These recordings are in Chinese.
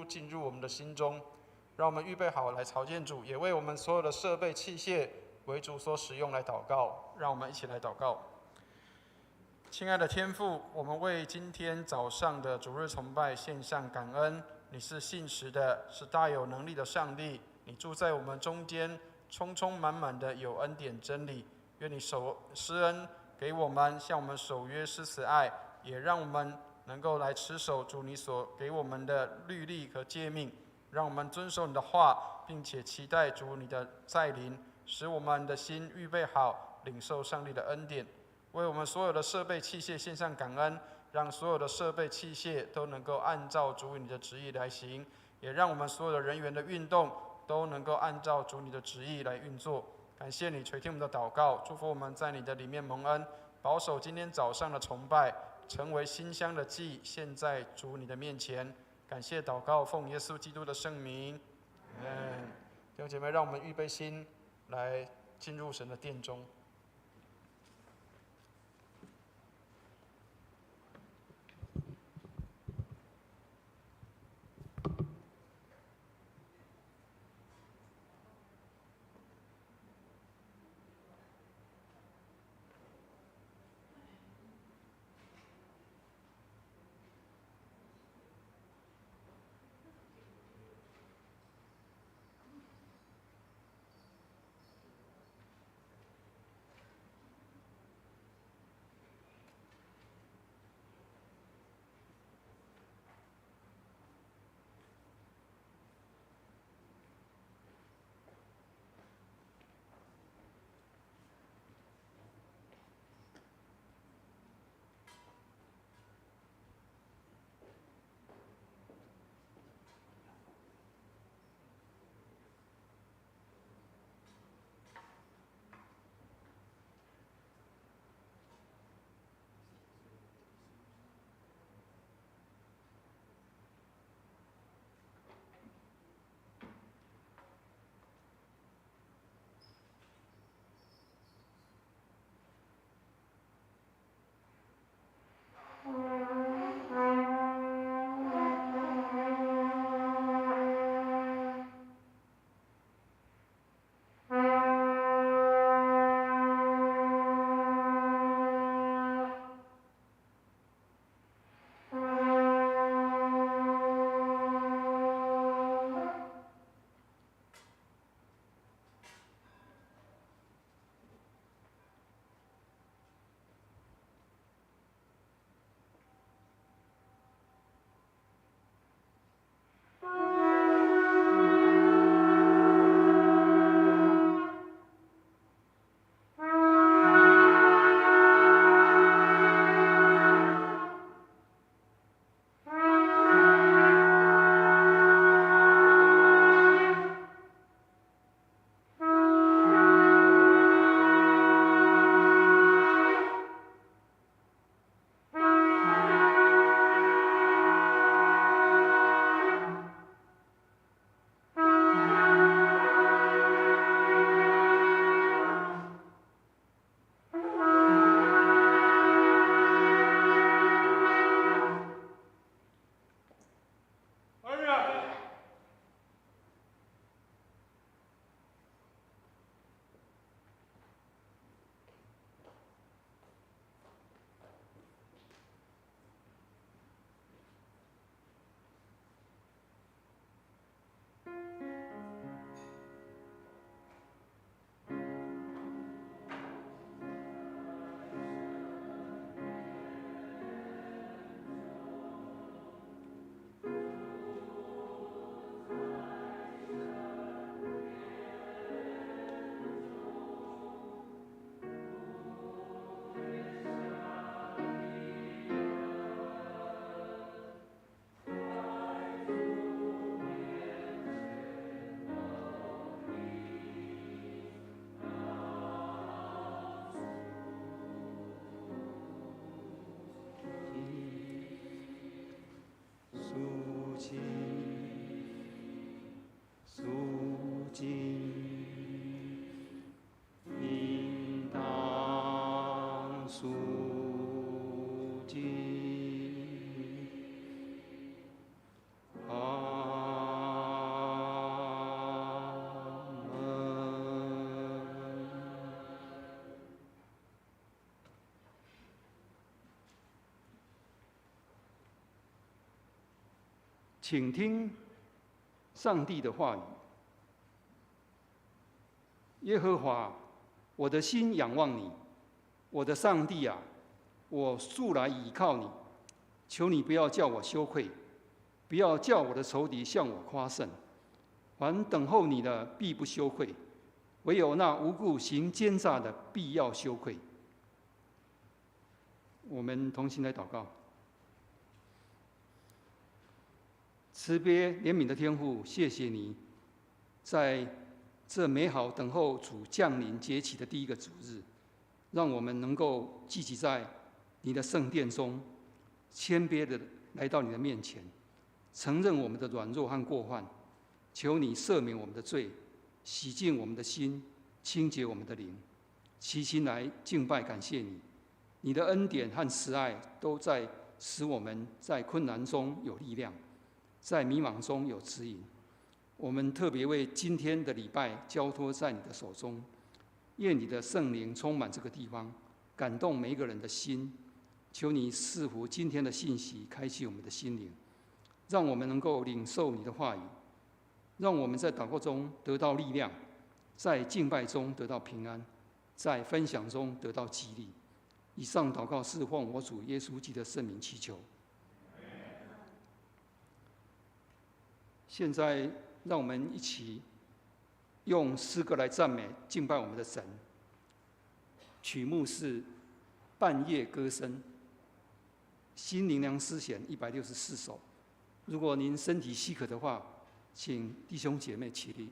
督进入我们的心中，让我们预备好来朝见主，也为我们所有的设备器械为主所使用来祷告。让我们一起来祷告。亲爱的天父，我们为今天早上的主日崇拜献上感恩。你是信实的，是大有能力的上帝，你住在我们中间，充充满满的有恩典真理。愿你施恩给我们，向我们守约施慈爱，也让我们能够来持守主你所给我们的律例和诫命，让我们遵守你的话，并且期待主你的再临，使我们的心预备好领受上帝的恩典。为我们所有的设备器械献上感恩，让所有的设备器械都能够按照主你的旨意来行，也让我们所有的人员的运动都能够按照主你的旨意来运作。感谢你垂听我们的祷告，祝福我们在你的里面蒙恩，保守今天早上的崇拜成为馨香的祭，献在主你的面前。感谢祷告，奉耶稣基督的圣名，弟兄姐妹，让我们预备心来进入神的殿中。阿请听上帝的话语。耶和华，我的心仰望你，我的上帝啊，我素来倚靠你。求你不要叫我羞愧，不要叫我的仇敌向我夸胜。凡等候你的，必不羞愧；唯有那无故行奸诈的，必要羞愧。我们同心来祷告。慈悲怜悯的天父，谢谢你，在这美好等候主降临节期的第一个主日，让我们能够聚集在你的圣殿中，谦卑的来到你的面前，承认我们的软弱和过犯，求你赦免我们的罪，洗净我们的心，清洁我们的灵，齐心来敬拜感谢你。你的恩典和慈爱都在使我们在困难中有力量，在迷茫中有指引。我们特别为今天的礼拜交托在你的手中，愿你的圣灵充满这个地方，感动每一个人的心。求你赐福今天的信息，开启我们的心灵，让我们能够领受你的话语，让我们在祷告中得到力量，在敬拜中得到平安，在分享中得到激励。以上祷告是奉我主耶稣基督的圣名祈求。现在让我们一起用诗歌来赞美敬拜我们的神。曲目是半夜歌声，新灵粮诗选164首。如果您身体许可的话，请弟兄姐妹起立。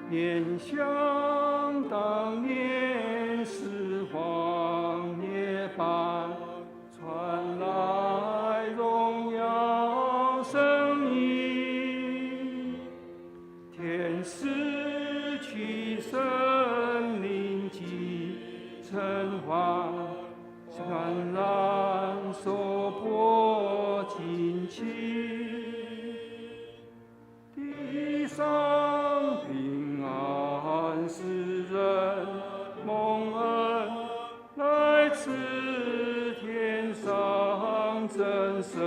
念想当年是荒野般传来荣耀声音，天使去神灵及尘寰，渲染所迫惊奇，地上平安使人蒙恩，来自天上真神。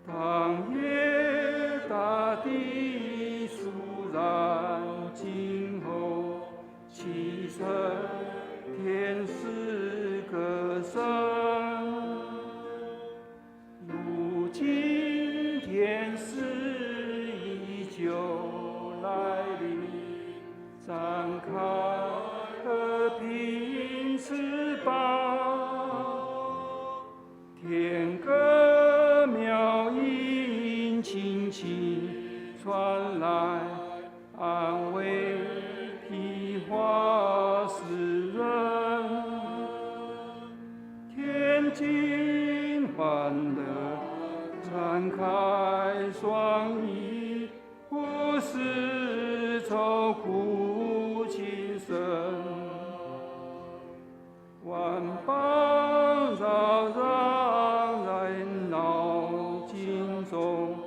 当夜大地肃然静候，启程天使歌声。如今天使依旧来临，展开和平翅膀，天歌妙音轻轻传来，安慰疲乏世人。天津欢乐展开双翼，不是愁苦情深。万邦扰攘人闹惊中，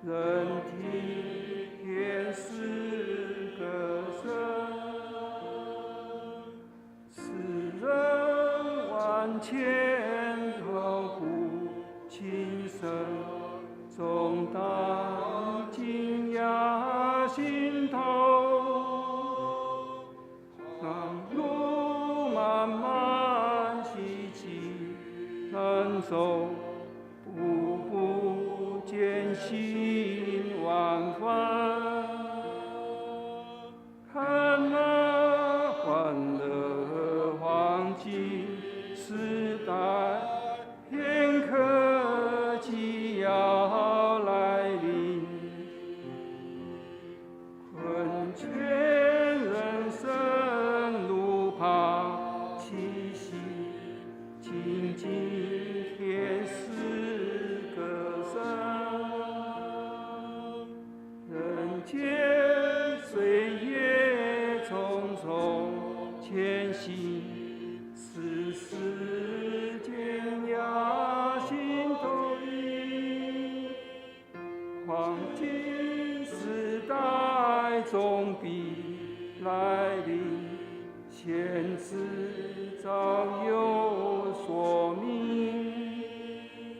人听天使歌声。世人万千痛苦情深，总当惊讶心头。长路漫漫崎岖难走，步步艰辛万分。看那欢乐黄金时代，片刻即要来临，困倦人生路旁栖息，静静天使歌声。黄金时代终必来临，先知早有说明。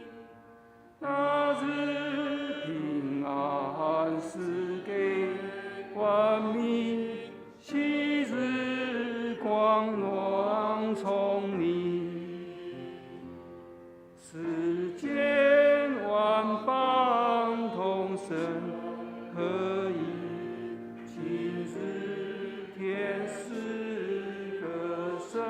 那日平安是给万民，昔日光荣从你，世间万邦同声合一，今日天使歌声。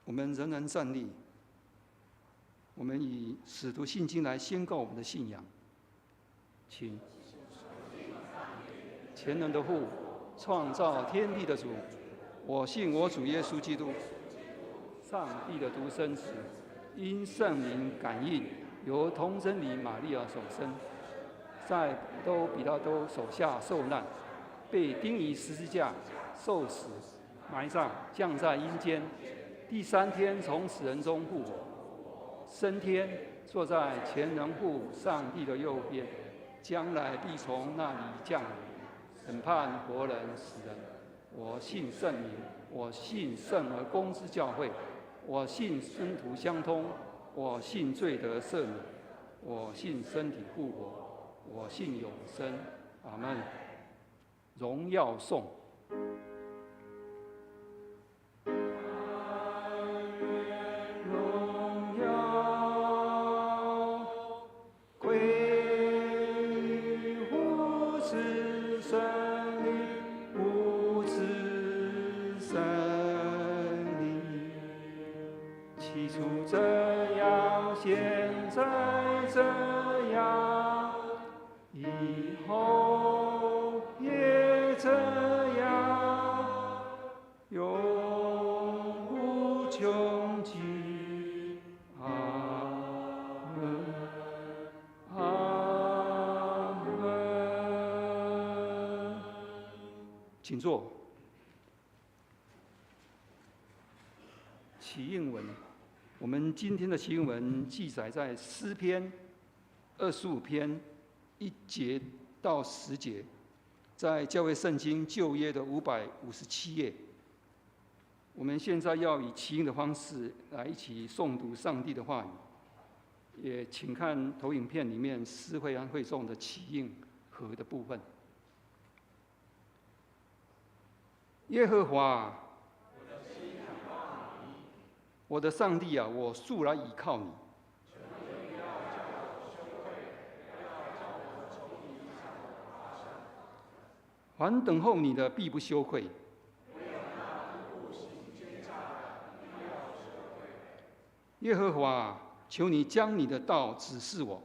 我们仍然站立，我们以使徒信经来宣告我们的信仰。请，全能的父，创造天地的主，我信我主耶稣基督，上帝的独生子，因圣灵感应，由童贞女玛利亚所生，在彼拉多手下受难，被钉于十字架，受死，埋葬，降在阴间。第3天从死人中复活，升天，坐在全能父上帝的右边，将来必从那里降临，审判活人死人。我信圣灵，我信圣而公之教会，我信生徒相通，我信罪得赦免，我信身体复活，我信永生。阿们。荣耀颂。请坐。起应文，我们今天的起应文记载在诗篇25篇1节到10节，在教会圣经旧约的557页。我们现在要以起应的方式来一起诵读上帝的话语，也请看投影片里面诗会和会众的起应和的部分。耶和华，我的上帝啊，我素来倚靠你。凡等候你的，必不羞愧。耶和华，求你将你的道指示我。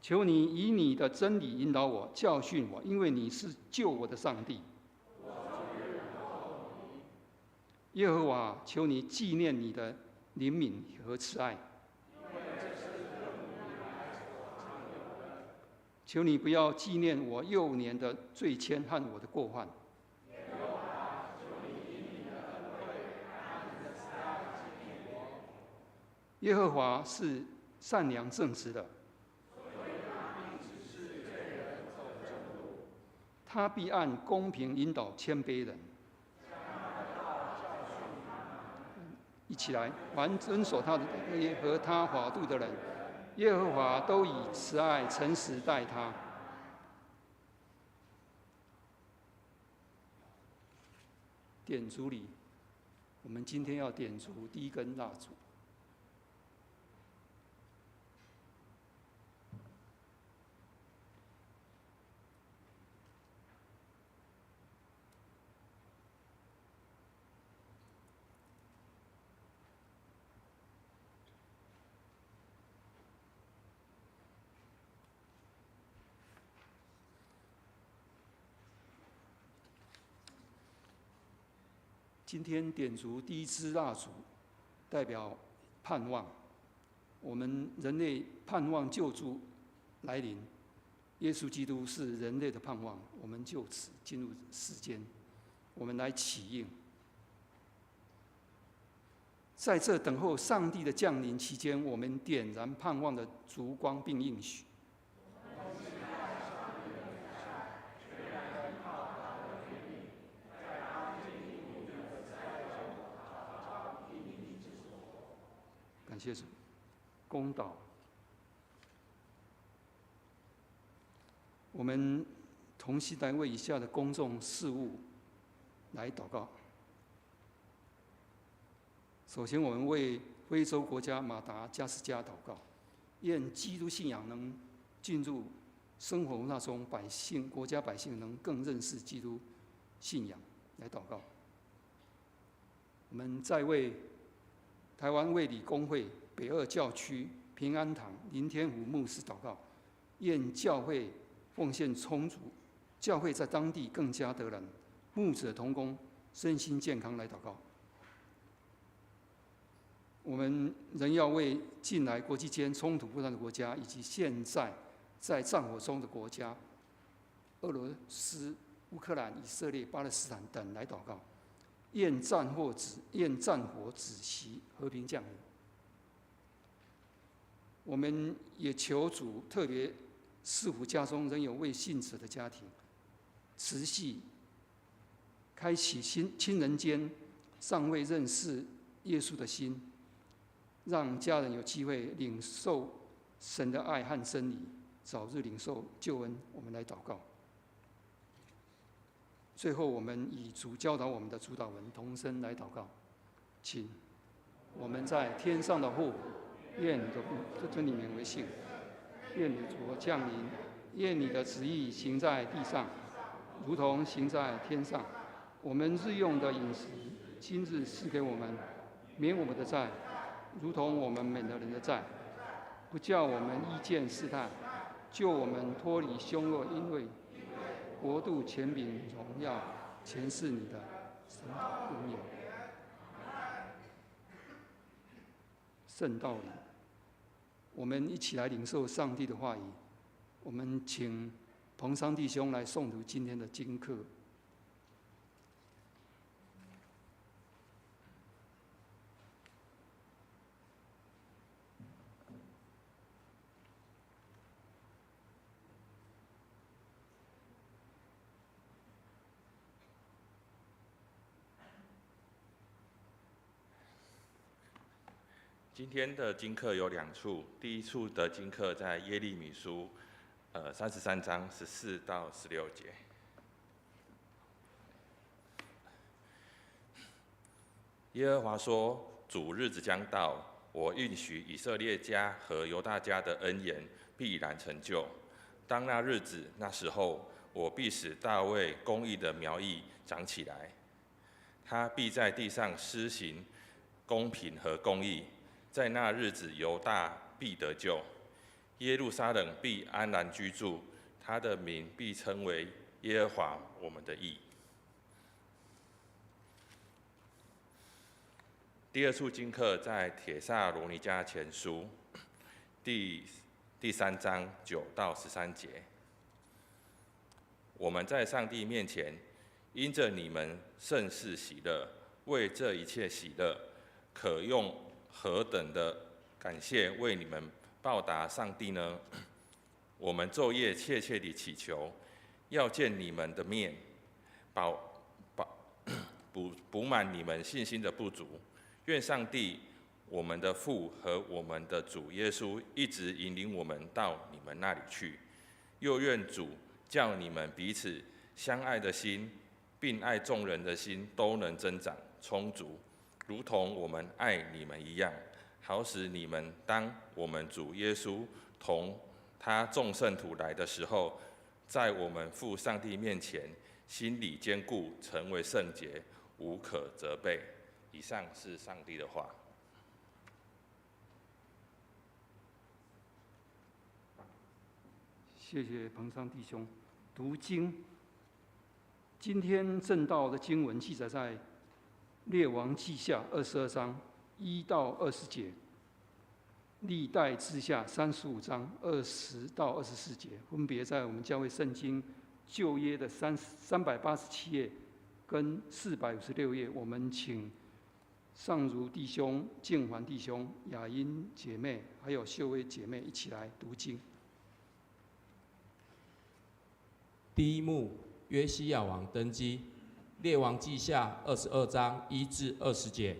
求你以你的真理引导我，教训我，因为你是救我的上帝。耶和华，求你纪念你的怜悯和慈爱。求你不要纪念我幼年的罪愆和我的过犯。耶和华是善良正直的。他必按公平引导谦卑人。一起来，凡遵守他的和他法度的人，耶和华都以慈爱诚实待他。点烛礼，我们今天要点烛第一根蜡烛。今天点烛第一支蜡烛，代表盼望。我们人类盼望救主来临，耶稣基督是人类的盼望，我们就此进入世间，我们来起应。在这等候上帝的降临期间，我们点燃盼望的烛光，并应许。感谢主，公道。我们同心来为以下的公众事务来祷告。首先，我们为非洲国家马达加斯加祷告，愿基督信仰能进入生活文化中，国家百姓能更认识基督信仰来祷告。我们再为台湾卫理公会北二教区平安堂林天虎牧师祷告，愿教会奉献充足，教会在当地更加得人，牧者同工，身心健康来祷告。我们仍要为近来国际间冲突不断的国家，以及现在在战火中的国家，俄罗斯、乌克兰、以色列、巴勒斯坦等来祷告，愿战火止息，和平降临。我们也求主特别赐福家中仍有未信者的家庭，持续开启亲人间尚未认识耶稣的心，让家人有机会领受神的爱和真理，早日领受救恩。我们来祷告。最后，我们以主教导我们的主祷文同声来祷告，请我们在天上的父，愿你的尊你名为圣，愿你的国降临，愿你的旨意行在地上，如同行在天上。我们日用的饮食，今日赐给我们，免我们的债，如同我们免了人的债，不叫我们遇见试探，救我们脱离凶恶，因为国度、权柄、荣耀，全是你的，神永远。圣道理，我们一起来领受上帝的话语。我们请彭商弟兄来诵读今天的经课。今天的经课有2处，第一处的经课在耶利米书33章14到16节。耶和华说：“主日子将到，我应许以色列家和犹大家的恩言必然成就。当那日子、那时候，我必使大卫公义的苗裔长起来，他必在地上施行公平和公义。在那日子，犹大必得救，耶路撒冷必安然居住，他的名必称为耶和华我们的义。”第二处经课在帖撒罗尼迦前书第3章9到13节。我们在上帝面前，因着你们甚是喜乐，为这一切喜乐，可用何等的感谢为你们报答上帝呢？我们昼夜切切地祈求，要见你们的面，补满你们信心的不足。愿上帝，我们的父和我们的主耶稣一直引领我们到你们那里去。又愿主叫你们彼此相爱的心，并爱众人的心都能增长充足，如同我们爱你们一样，好使你们当我们主耶稣同他众圣徒来的时候，在我们父上帝面前，心里坚固，成为圣洁，无可责备。以上是上帝的话。谢谢彭商弟兄。读经，今天正道的经文记载在列王记下22章1到20节，历代志下35章20到24节，分别在我们教会圣经旧约的387页跟456页。我们请尚如弟兄、敬环弟兄、雅音姐妹，还有秀薇姐妹一起来读经。第一幕，约西亚王登基。列王记下22章1至20节。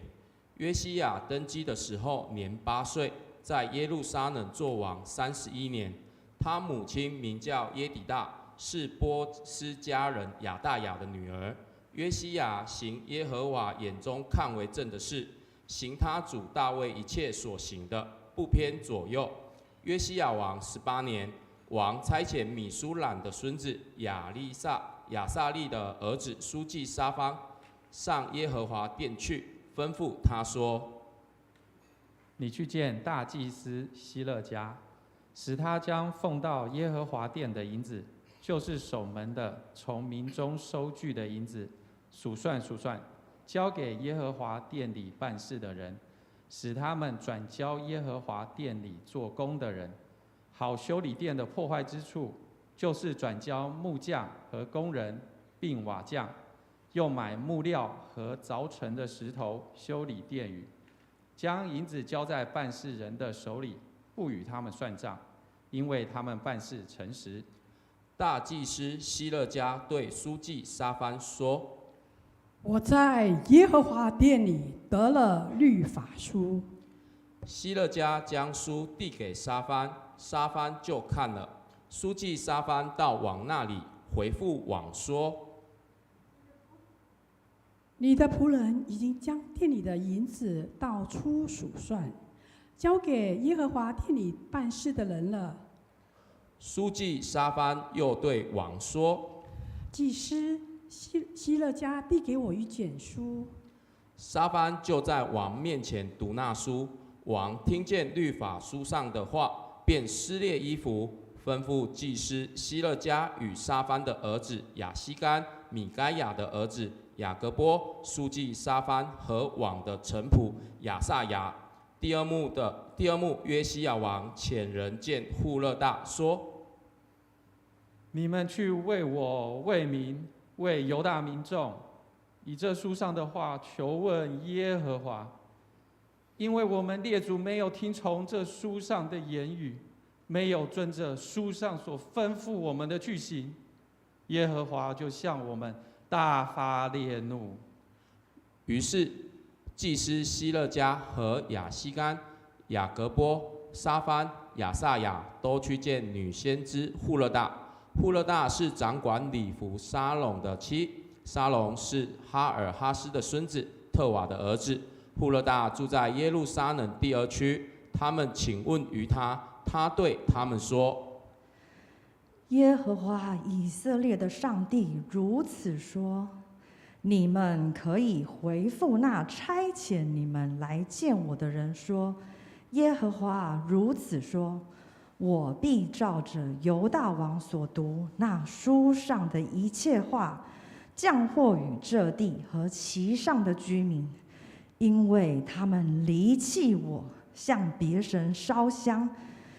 约西亚登基的时候年8岁，在耶路撒冷作王31年。他母亲名叫耶底大，是波斯迦人亚大雅的女儿。约西亚行耶和华眼中看为正的事，行他主大卫一切所行的，不偏左右。约西亚王18年，王差遣米舒懒的孙子亚撒利的儿子书记沙方上耶和华殿去，吩咐他说：“你去见大祭司希勒家，使他将奉到耶和华殿的银子，就是守门的从民中收据的银子，数算，交给耶和华殿里办事的人，使他们转交耶和华殿里做工的人，好修理殿的破坏之处，就是转交木匠和工人，并瓦匠，又买木料和凿成的石头修理殿宇，将银子交在办事人的手里，不与他们算账，因为他们办事诚实。”大祭司希勒家对书记沙番说：“我在耶和华殿里得了律法书。”希勒家将书递给沙番，沙番就看了。书记沙番到王那里，回复王说：“你的仆人已经将殿里的银子倒出数算，交给耶和华殿里办事的人了。”书记沙番又对王说：“祭司希勒家递给我一卷书。”沙番就在王面前读那书。王听见律法书上的话，便撕裂衣服，吩咐祭司希勒家与沙番的儿子亚希干、米该亚的儿子雅各波、书记沙番和王的臣仆亚撒雅。第二幕，约西亚王遣人见户勒大说：“你们去为我、为民、为犹大民众，以这书上的话求问耶和华，因为我们列祖没有听从这书上的言语，没有遵着书上所吩咐我们的去行，耶和华就向我们大发烈怒。”于是祭司希勒家和亚希干、雅各波、沙番、亚撒雅都去见女先知户勒大。户勒大是掌管礼服沙龙的妻，沙龙是哈尔哈斯的孙子，特瓦的儿子。户勒大住在耶路撒冷第2区。他们请问于他，他对他们说：“耶和华以色列的上帝如此说：你们可以回复那差遣你们来见我的人说：耶和华如此说，我必照着犹大王所读那书上的一切话，降祸与这地和其上的居民，因为他们离弃我，向别神烧香，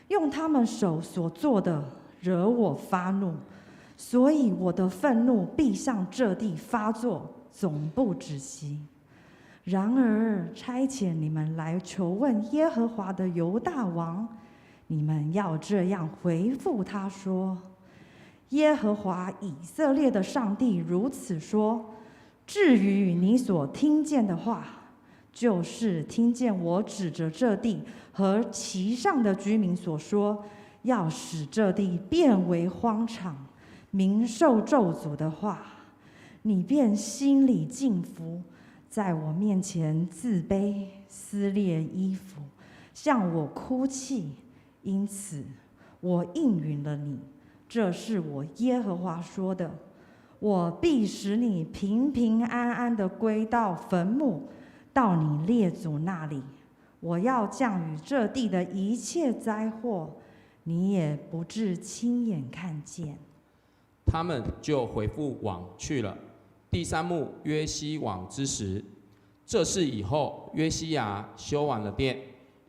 用他们手所做的惹我发怒，所以我的愤怒必向这地发作，总不止息。然而差遣你们来求问耶和华的犹大王，你们要这样回复他说：耶和华以色列的上帝如此说，至于你所听见的话，就是听见我指着这地和其上的居民所说，要使这地变为荒场，民受咒诅的话，你便心里敬服，在我面前自卑，撕裂衣服，向我哭泣。因此我应允了你，这是我耶和华说的。我必使你平平安安地归到坟墓，到你列祖那里。我要降雨这地的一切灾祸，你也不致亲眼看见。他们就回复王去了。第3幕，约西王之时。这事以后，约西亚修完了殿，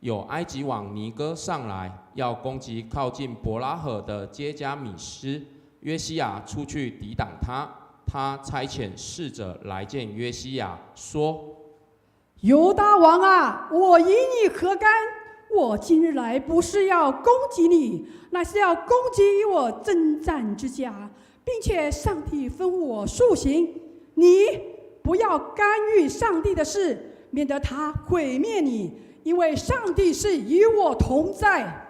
有埃及王尼哥上来，要攻击靠近伯拉河的接加米斯。约西亚出去抵挡他，他差遣使者来见约西亚，说：犹大王啊，我与你何干？我今日来不是要攻击你，乃是要攻击与我征战之家，并且上帝吩咐我速行，你不要干预上帝的事，免得他毁灭你，因为上帝是与我同在。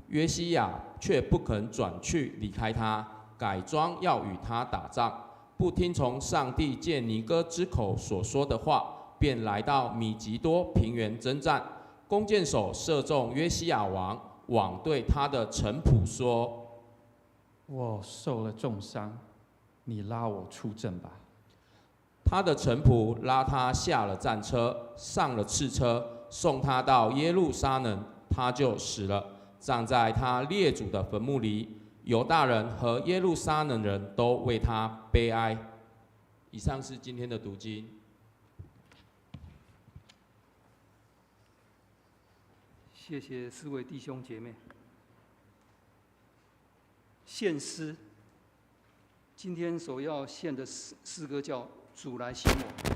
约西亚却不肯转去离开他，改装要与他打仗，不听从上帝借尼哥之口所说的话，便来到米吉多平原征战。弓箭手射中约西亚王，王对他的臣仆说：“我受了重伤，你拉我出阵吧。”他的臣仆拉他下了战车，上了赤车，送他到耶路撒冷，他就死了，葬在他列祖的坟墓里。犹大人和耶路撒冷人都为他悲哀。以上是今天的读经。谢谢四位弟兄姐妹。献诗，今天所要献的诗歌叫《主来兴我》。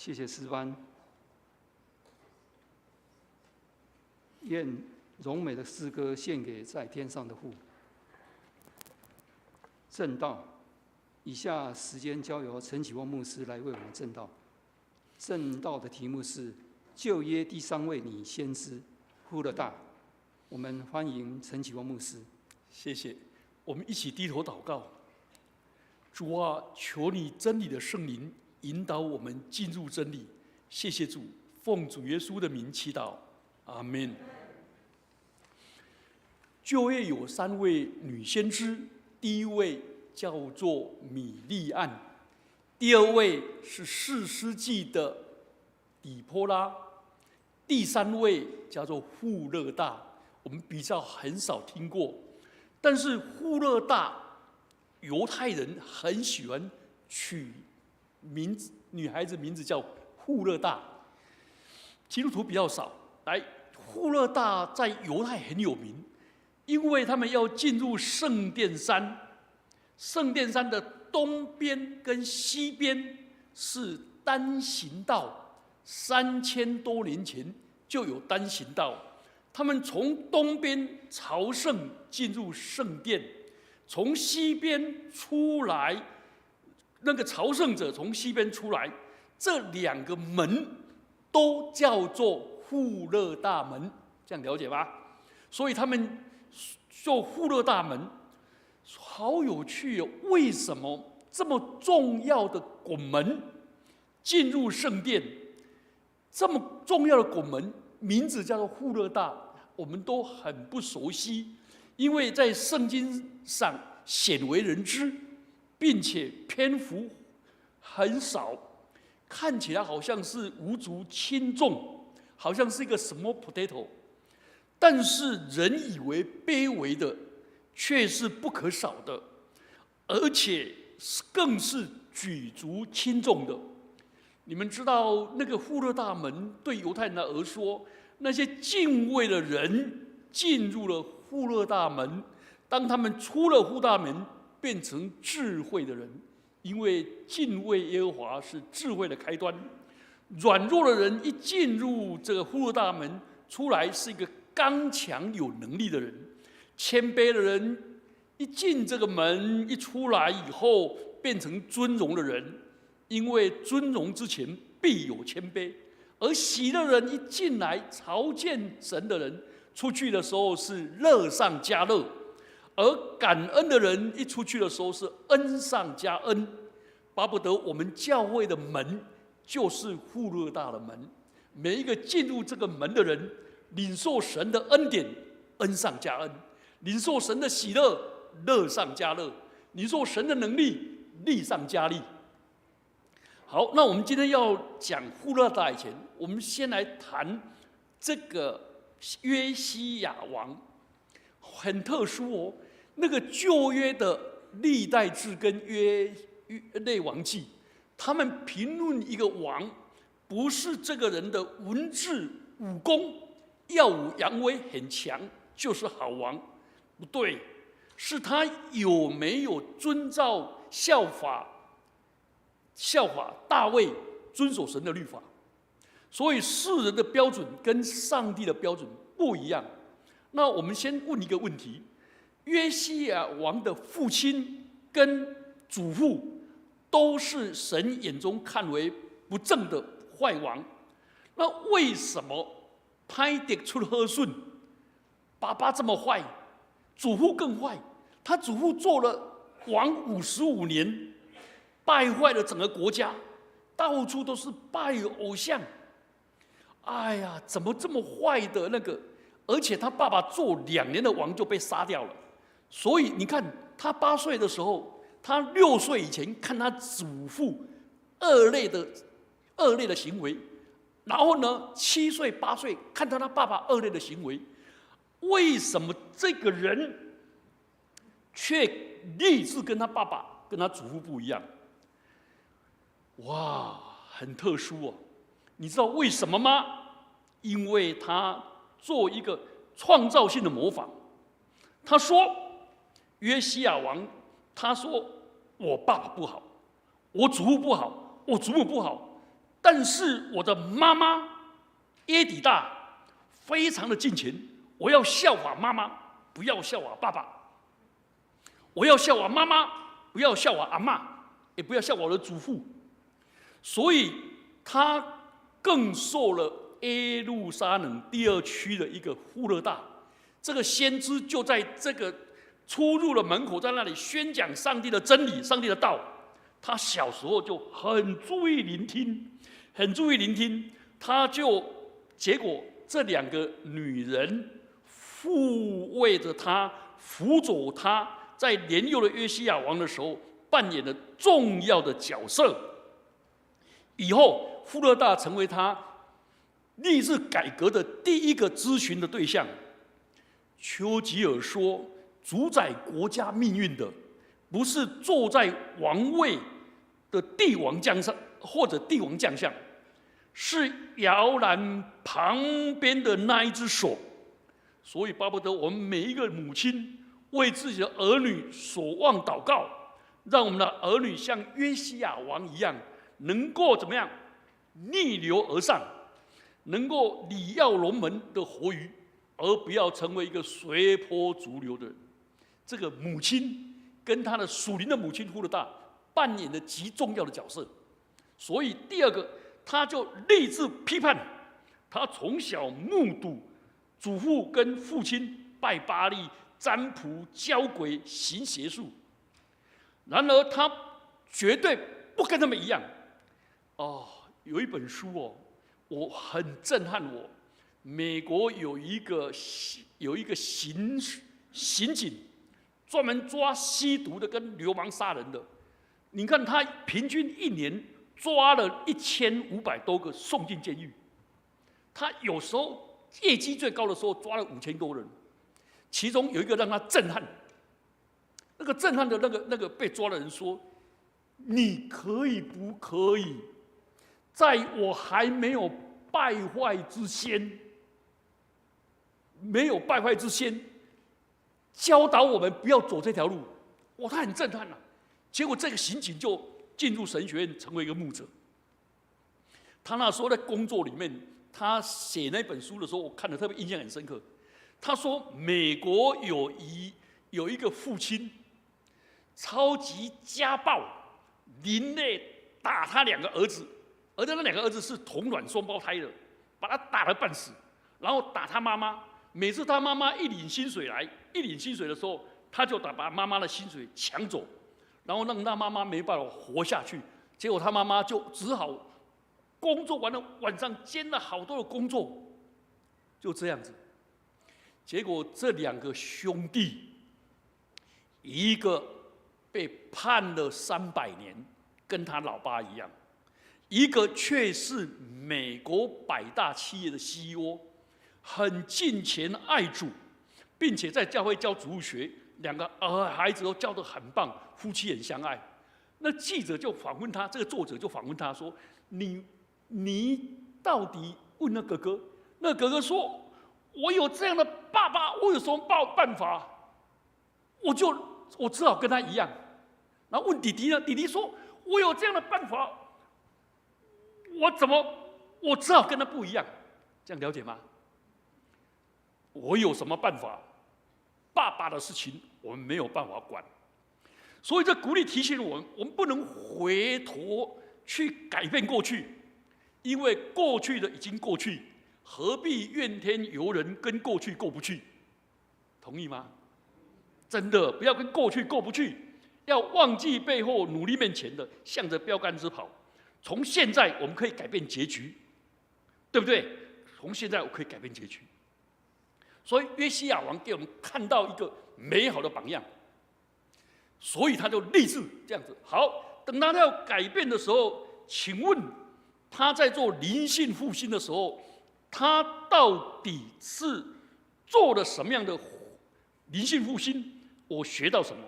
谢谢诗班。愿荣美的诗歌献给在天上的父。正道，以下时间交由陈启光牧师来为我们正道。正道的题目是旧约第3位女先知户勒大。我们欢迎陈启光牧师。谢谢，我们一起低头祷告。主啊，求你真理的圣灵引导我们进入真理。谢谢主，奉主耶稣的名祈祷，阿们。旧约有3位女先知，第一位叫做米利暗，第2位是士师记的底波拉，第3位叫做户勒大。我们比较很少听过，但是户勒大，犹太人很喜欢取名字，女孩子名字叫户勒大，基督徒比较少。来，户勒大在犹太很有名，因为他们要进入圣殿山，圣殿山的东边跟西边是单行道，3000多年前就有单行道。他们从东边朝圣进入圣殿，从西边出来，那个朝圣者从西边出来，这2个门都叫做户勒大门，这样了解吧？所以他们做户勒大门，好有趣哦！为什么这么重要的拱门进入圣殿？这么重要的拱门，名字叫做户勒大，我们都很不熟悉，因为在圣经上鲜为人知，并且篇幅很少，看起来好像是无足轻重，好像是一个什么 potato， 但是人以为卑微的，却是不可少的，而且更是举足轻重的。你们知道那个户勒大门对犹太人而说，那些敬畏的人进入了户勒大门，当他们出了户勒大门，变成智慧的人，因为敬畏耶和华是智慧的开端。软弱的人一进入这个户勒大门，出来是一个刚强有能力的人；谦卑的人一进这个门，一出来以后，变成尊荣的人。因为尊荣之前必有谦卑，而喜乐人一进来朝见神的人，出去的时候是乐上加乐；而感恩的人一出去的时候是恩上加恩。巴不得我们教会的门就是户勒大的门，每一个进入这个门的人，领受神的恩典，恩上加恩；领受神的喜乐，乐上加乐；领受神的能力，力上加力。好，那我们今天要讲户勒大以前，我们先来谈这个约西亚王，很特殊哦。那个旧约的历代志跟列王记，他们评论一个王，不是这个人的文治武功耀武扬威很强就是好王，不对，是他有没有遵照效法大卫遵守神的律法。所以世人的标准跟上帝的标准不一样。那我们先问一个问题：约西亚王的父亲跟祖父都是神眼中看为不正的坏王，那为什么歹得出好顺？爸爸这么坏，祖父更坏。他祖父做了王55年，败坏了整个国家，到处都是拜偶像。哎呀，怎么这么坏的那个？而且他爸爸做2年的王就被杀掉了。所以你看，他8岁的时候，他6岁以前看他祖父恶劣的行为，然后呢，7岁8岁看到他爸爸恶劣的行为。为什么这个人却立志跟他爸爸、跟他祖父不一样？哇，很特殊哦！你知道为什么吗？因为他做一个创造性的模仿。他说，约西亚王，他说我爸爸不好，我祖父不好，我祖母不好，但是我的妈妈耶底大非常的敬虔，我要效法妈妈，不要效法爸爸。我要效法妈妈，不要效法阿嬷，也不要效法我的祖父。所以他更受了耶路撒冷第2区的一个户勒大。这个先知就在这个出入了门口，在那里宣讲上帝的真理、上帝的道。他小时候就很注意聆听，很注意聆听。结果这2个女人护卫着他，辅佐他，在年幼的约西亚王的时候扮演了重要的角色。以后户勒大成为他立志改革的第一个咨询的对象。丘吉尔说，主宰国家命运的不是坐在王位的帝王将相或者帝王将相，是摇篮旁边的那一只手。所以巴不得我们每一个母亲为自己的儿女守望祷告，让我们的儿女像约西亚王一样，能够怎么样逆流而上，能够里要龙门的活鱼，而不要成为一个随波逐流的人。这个母亲跟她的属灵的母亲户勒大扮演了极重要的角色。所以第2个，他就立志批判。他从小目睹祖父跟父亲拜巴力、占卜、交鬼、行邪术，然而他绝对不跟他们一样。有一本书我很震撼我。美国有一个刑警，专门抓吸毒的跟流氓杀人的。你看他平均1年抓了1500多个送进监狱。他有时候业绩最高的时候抓了5000多人，其中有一个让他震撼。那个震撼的那个被抓的人说：“你可以不可以，在我还没有败坏之先，教导我们不要走这条路。”他很震撼啊。结果这个刑警就进入神学院，成为一个牧者。他那时候在工作里面，他写那本书的时候，我看得特别印象很深刻。他说，美国有一个父亲，超级家暴，凌虐打他2个儿子，而且那2个儿子是同卵双胞胎的，把他打得半死，然后打他妈妈。每次他妈妈一领薪水的时候，他就把妈妈的薪水抢走，然后让他妈妈没办法活下去。结果他妈妈就只好工作完了，晚上兼了好多的工作，就这样子。结果这2个兄弟，一个被判了300年，跟他老爸一样；一个却是美国100大企业的 CEO， 很敬虔爱主，并且在教会教主日学，2个孩子都教得很棒，夫妻很相爱。那记者就访问他，这个作者就访问他说：“你到底问那哥哥？”那哥哥说：“我有这样的爸爸，我有什么办法？我只好跟他一样。”然后问弟弟呢？弟弟说：“我有这样的办法，我只好跟他不一样。”这样了解吗？我有什么办法？爸爸的事情我们没有办法管。所以这鼓励提醒我们不能回头去改变过去，因为过去的已经过去，何必怨天尤人，跟过去过不去？同意吗？真的不要跟过去过不去，要忘记背后，努力面前的，向着标杆直跑。从现在我们可以改变结局，对不对？从现在我可以改变结局。所以约西亚王给我们看到一个美好的榜样，所以他就立志这样子。好，等他要改变的时候，请问他在做灵性复兴的时候，他到底是做了什么样的灵性复兴？我学到什么？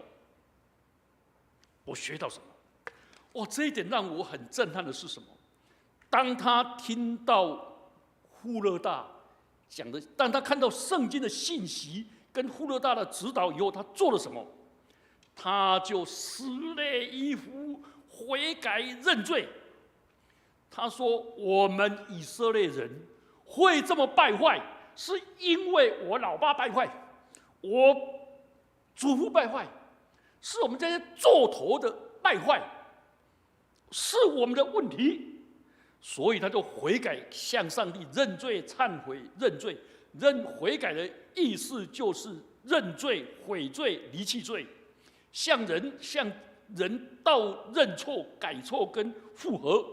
这一点让我很震撼的是什么？当他听到户勒大讲的，当他看到圣经的信息跟户勒大的指导以后，他做了什么？他就撕裂衣服，悔改认罪。他说：“我们以色列人会这么败坏，是因为我老爸败坏，我祖父败坏，是我们这些做头的败坏，是我们的问题。”所以他就悔改，向上帝认罪、忏悔、认罪。悔改的意思就是认罪、悔罪、离弃罪，向人道认错、改错跟复合。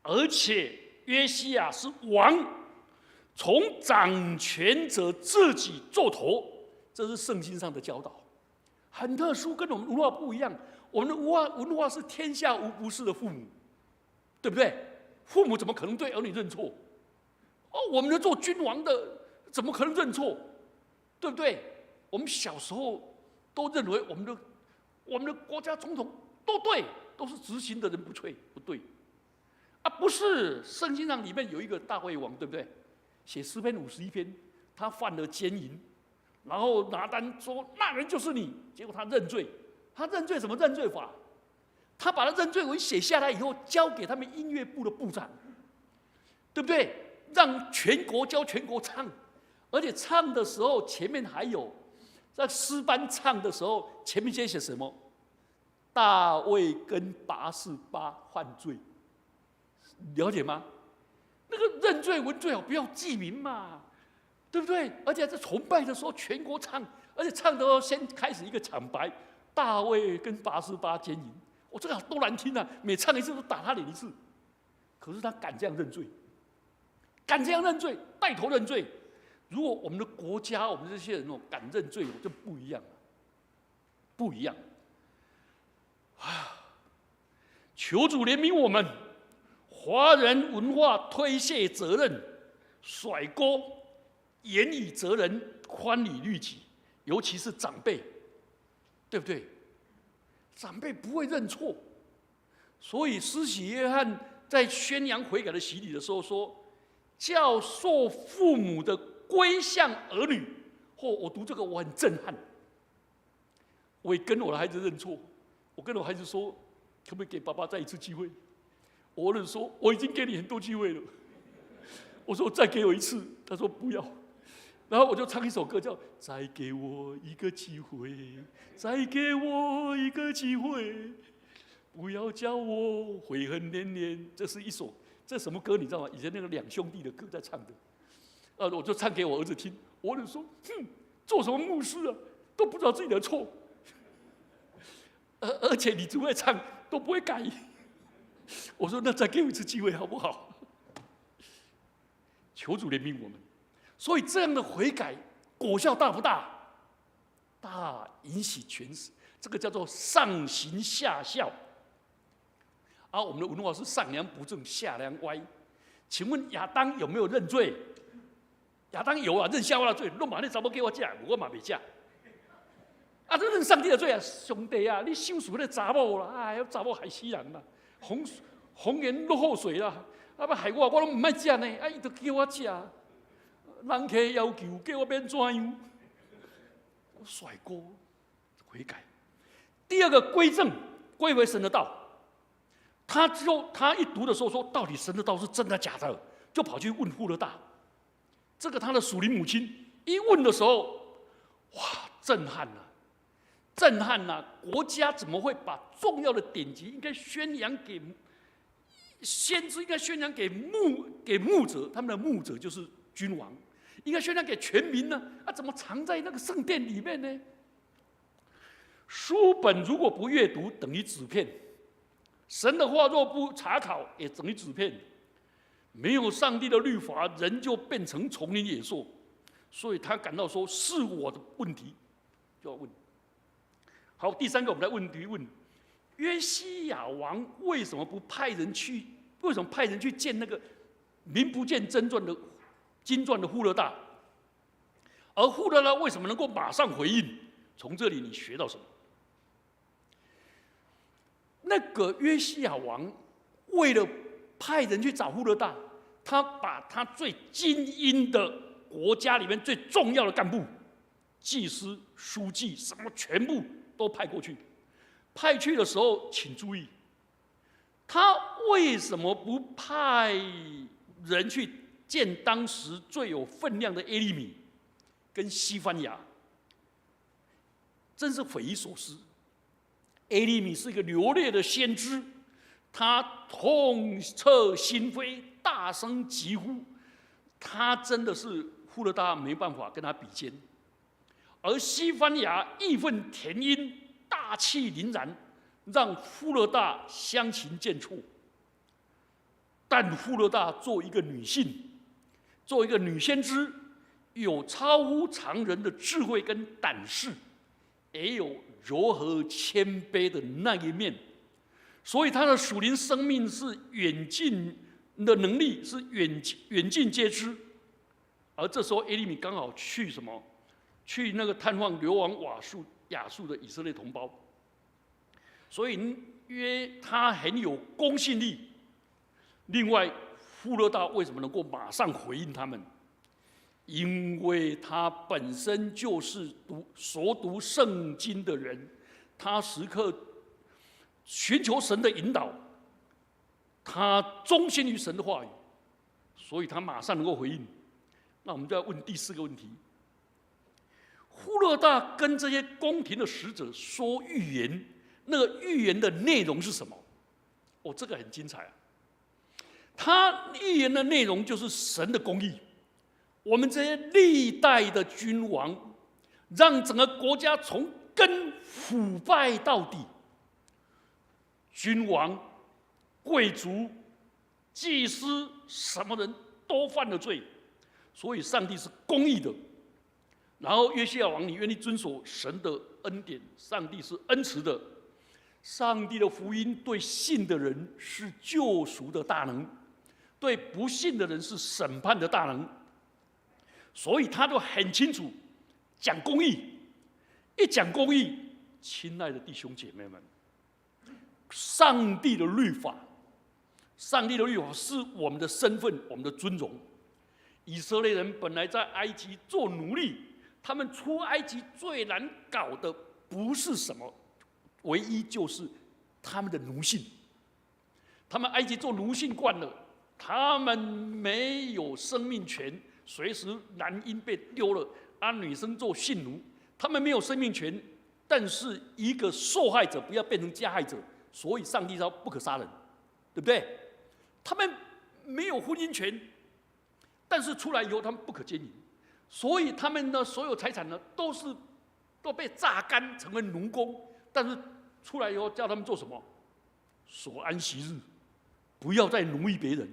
而且约西亚是王，从掌权者自己做头，这是圣经上的教导，很特殊，跟我们文化不一样。我们的文化是天下无不是的父母，对不对？父母怎么可能对儿女认错？我们做君王的怎么可能认错？对不对？我们小时候都认为我们的国家总统都对，都是执行的人不对。不是，圣经上里面有一个大卫王，对不对？写诗篇51篇，他犯了奸淫，然后拿单说那人就是你，结果他认罪。他认罪怎么认罪法？他把他认罪文写下来以后，交给他们音乐部的部长，对不对？让全国教全国唱，而且唱的时候前面还有，在诗班唱的时候前面先写什么？大卫跟拔示巴犯罪，了解吗？那个认罪文最好不要记名嘛，对不对？而且在崇拜的时候全国唱，而且唱的时候先开始一个场白，大卫跟拔示巴奸淫。这个多难听啊！每唱一次都打他脸一次，可是他敢这样认罪，敢这样认罪，带头认罪。如果我们的国家，我们这些人敢认罪，就不一样了，不一样。求主怜悯我们，华人文化推卸责任、甩锅、严以责人、宽以律己，尤其是长辈，对不对？长辈不会认错，所以施洗约翰在宣扬悔改的洗礼的时候说：“叫受父母的归向儿女。”我读这个我很震撼。我也跟我的孩子认错，我跟我孩子说：“可不可以给爸爸再一次机会？”我儿子说：“我已经给你很多机会了。”我说：“再给我一次。”他说：“不要。”然后我就唱一首歌，叫《再给我一个机会，再给我一个机会，不要叫我悔恨连连》。这是一首，这什么歌你知道吗？以前那个两兄弟的歌在唱的。我就唱给我儿子听。我儿子说：“做什么牧师啊，都不知道自己的错，而且你只会唱，都不会改。”我说：“那再给我一次机会好不好？”求主怜悯我们。所以这样的悔改果效大不大？大，引起全市，这个叫做上行下效。我们的文化是上梁不正下梁歪。请问亚当有没有认罪？亚当有啊，认夏娃的罪，弄把那查某给我嫁，我嘛没嫁。这认上帝的罪啊，兄弟啊，你收拾那查某啦，查某害死人啦，红颜落后水啦，要害我都唔爱嫁呢，伊就叫我嫁。人客要求叫我变怎样？甩锅，悔改。第二个归正，归回神的道。他一读的时候说，到底神的道是真的假的？就跑去问户勒大。这个他的属灵母亲一问的时候，哇，震撼了，震撼了！国家怎么会把重要的典籍应该宣扬给先知，应该宣扬给牧者？他们的牧者就是君王。应该宣扬给全民呢？怎么藏在那个圣殿里面呢？书本如果不阅读，等于纸片；神的话若不查考，也等于纸片。没有上帝的律法，人就变成丛林野兽。所以他感到说是我的问题，就要问。好，第三个我们来问约西亚王为什么不派人去？为什么派人去见那个名不见经传的户勒大？而户勒大为什么能够马上回应？从这里你学到什么？那个约西亚王为了派人去找户勒大，他把他最精英的国家里面最重要的干部、祭司、书记什么全部都派过去。派去的时候，请注意，他为什么不派人去见当时最有分量的耶利米跟西番雅？真是匪夷所思。耶利米是一个流烈的先知，他痛彻心扉，大声疾呼，他真的是户勒大没办法跟他比肩。而西番雅义愤填膺，大气凛然，让户勒大相形见绌。但户勒大作为一个女性，作为一个女先知，有超乎常人的智慧跟胆识，也有柔和谦卑的那一面，所以他的属灵生命是远近的能力是远近皆知。而这时候耶利米刚好去什么？去那个探望流亡亚述的以色列同胞，所以他很有公信力。另外，户勒大为什么能够马上回应他们？因为他本身就是熟读圣经的人，他时刻寻求神的引导，他忠心于神的话语，所以他马上能够回应。那我们就要问第4个问题：户勒大跟这些宫廷的使者说预言，那个预言的内容是什么？哦，这个很精彩啊！他预言的内容就是神的公义。我们这些历代的君王，让整个国家从根腐败到底。君王、贵族、祭司，什么人都犯了罪，所以上帝是公义的。然后约西亚王，你愿意遵守神的恩典，上帝是恩慈的。上帝的福音对信的人是救赎的大能，对不信的人是审判的大能。所以他都很清楚讲公义，一讲公义，亲爱的弟兄姐妹们，上帝的律法是我们的身份，我们的尊荣。以色列人本来在埃及做奴隶，他们出埃及最难搞的不是什么，唯一就是他们的奴性。他们埃及做奴性惯了，他们没有生命权。随时男婴被丢了，女生做性奴，他们没有生命权，但是一个受害者不要变成加害者，所以上帝说不可杀人，对不对？他们没有婚姻权，但是出来以后他们不可奸淫，所以他们的所有财产呢都被榨干成为奴工，但是出来以后叫他们做什么？守安息日，不要再奴役别人，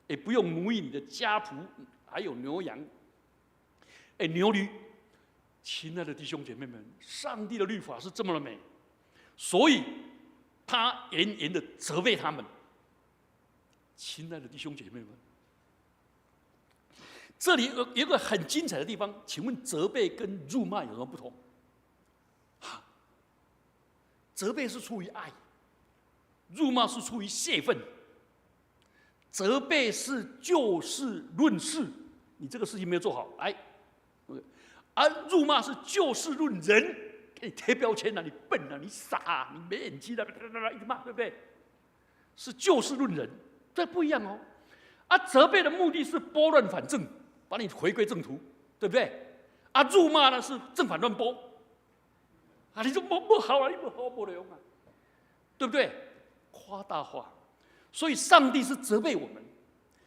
也不用奴役你的家仆。还有牛羊，牛驴，亲爱的弟兄姐妹们，上帝的律法是这么的美，所以他严严的责备他们。亲爱的弟兄姐妹们，这里有一个很精彩的地方，请问责备跟辱骂有什么不同？责备是出于爱，辱骂是出于泄愤。责备是就事论事，你这个事情没有做好，来；而辱骂是就事论人，给你贴标签了，你笨啊，你傻啊，你没眼睛的，一直骂，对不对？是就事论人，这不一样哦。责备的目的是拨乱反正，把你回归正途，对不对？辱骂呢是正反乱拨，你就不好了，你不好不了啊，对不对？夸大化。所以上帝是责备我们，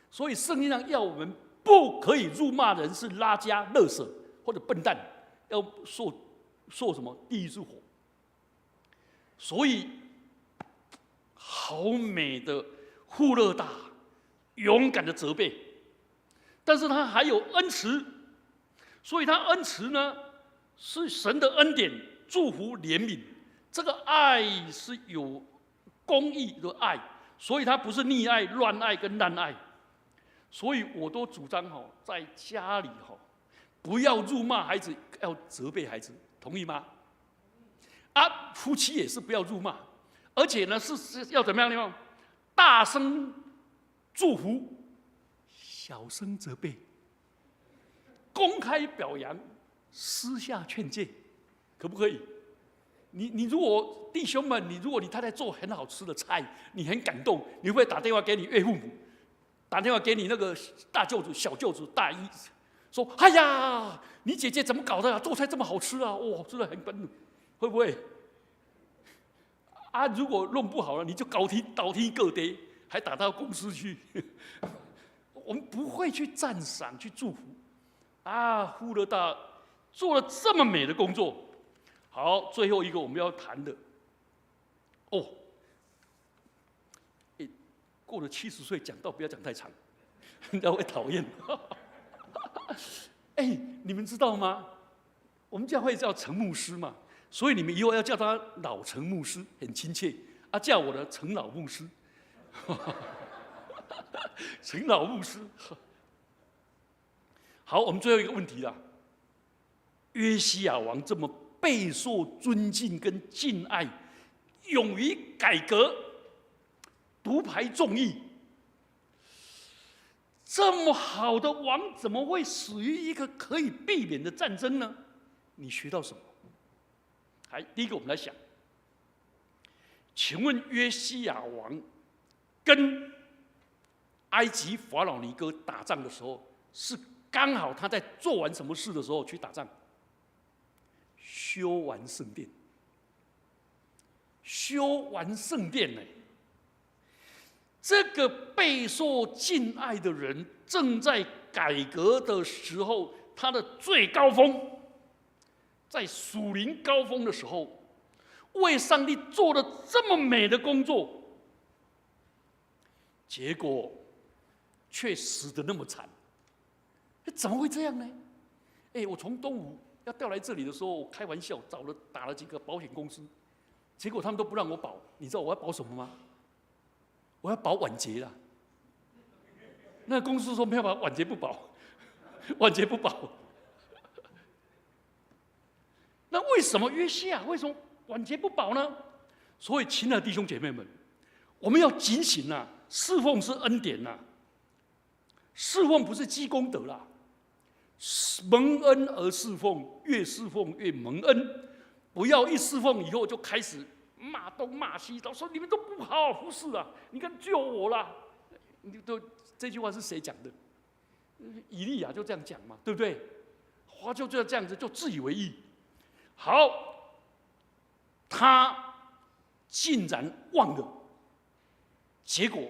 所以圣经上要我们不可以辱骂人是拉加、垃圾或者笨蛋，要受什么地狱之火。所以好美的户勒大勇敢的责备，但是他还有恩慈，所以他恩慈呢是神的恩典、祝福、怜悯。这个爱是有公义的爱。所以他不是溺爱、乱爱跟滥爱，所以我都主张在家里不要辱骂孩子，要责备孩子，同意吗？夫妻也是不要辱骂，而且呢是要怎么样？大声祝福，小声责备，公开表扬，私下劝诫，可不可以？你如果弟兄们，如果你太太做很好吃的菜，你很感动，你会不会打电话给你岳父母，打电话给你那个大舅子、小舅子、大姨，说：“哎呀，你姐姐怎么搞的啊？做菜这么好吃啊！哇，真的很愤怒，会不会？啊，如果弄不好了，你就倒踢各地，还打到公司去。我们不会去赞赏、去祝福啊，富勒大做了这么美的工作。好，最后一个我们要谈的，哦，过了70岁讲道不要讲太长，人家会讨厌。你们知道吗？我们教会叫陈牧师嘛，所以你们以后要叫他老陈牧师，很亲切啊，叫我的陈老牧师。陈老牧师。好，我们最后一个问题啦。约西亚王这么备受尊敬跟敬爱，勇于改革，独排众议，这么好的王，怎么会死于一个可以避免的战争呢？你学到什么？第一个，我们来想，请问约西亚王跟埃及法老尼哥打仗的时候，是刚好他在做完什么事的时候去打仗？修完圣殿，修完圣殿呢？这个备受敬爱的人正在改革的时候，他的最高峰，在属灵高峰的时候，为上帝做了这么美的工作，结果却死得那么惨，怎么会这样呢？我从东吴要调来这里的时候，我开玩笑打了几个保险公司，结果他们都不让我保。你知道我要保什么吗？我要保晚节啦。那公司说没有办法，晚节不保，晚节不保。那为什么约西亚为什么晚节不保呢？所以，亲爱的弟兄姐妹们，我们要警醒啊！侍奉是恩典呐，侍奉不是积功德啦。蒙恩而侍奉，越侍奉越蒙恩。不要一侍奉以后就开始骂东骂西，说你们都不好好服侍啊！你看救我啦！这句话是谁讲的？以利亚就这样讲嘛，对不对？他就这样子，就自以为意。好，他竟然忘了，结果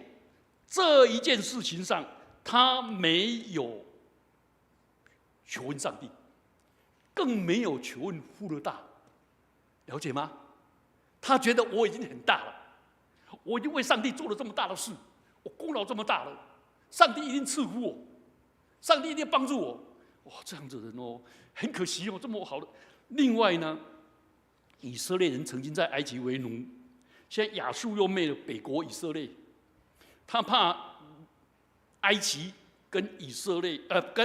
这一件事情上，他没有求问上帝，更没有求问富勒大，了解吗？他觉得我已经很大了，我已经为上帝做了这么大的事，我功劳这么大了，上帝一定赐福我，上帝一定帮助我。哇，这样子的人哦，很可惜哦，这么好的。另外呢，以色列人曾经在埃及为奴，现在亚述又灭了北国以色列，他怕埃及跟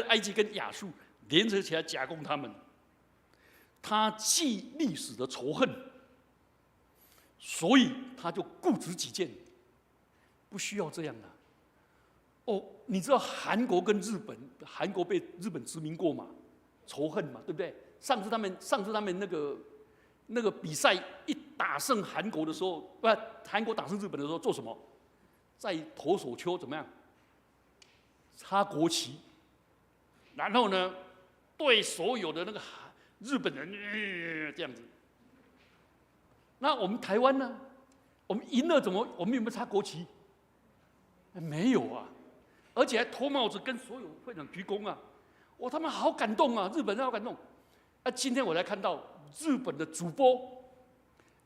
埃及跟亚述联合起来夹攻他们，他记历史的仇恨，所以他就固执己见，不需要这样的。你知道韩国跟日本，韩国被日本殖民过嘛？仇恨嘛，对不对？上次他们那个比赛一打胜韩国的时候，韩国打胜日本的时候做什么？在投手丘怎么样？插国旗，然后呢，对所有的那个日本人这样子。那我们台湾呢？我们赢了我们有没有插国旗？没有啊，而且还脱帽子跟所有会长鞠躬啊！他们好感动啊，日本人好感动。今天我才看到日本的主播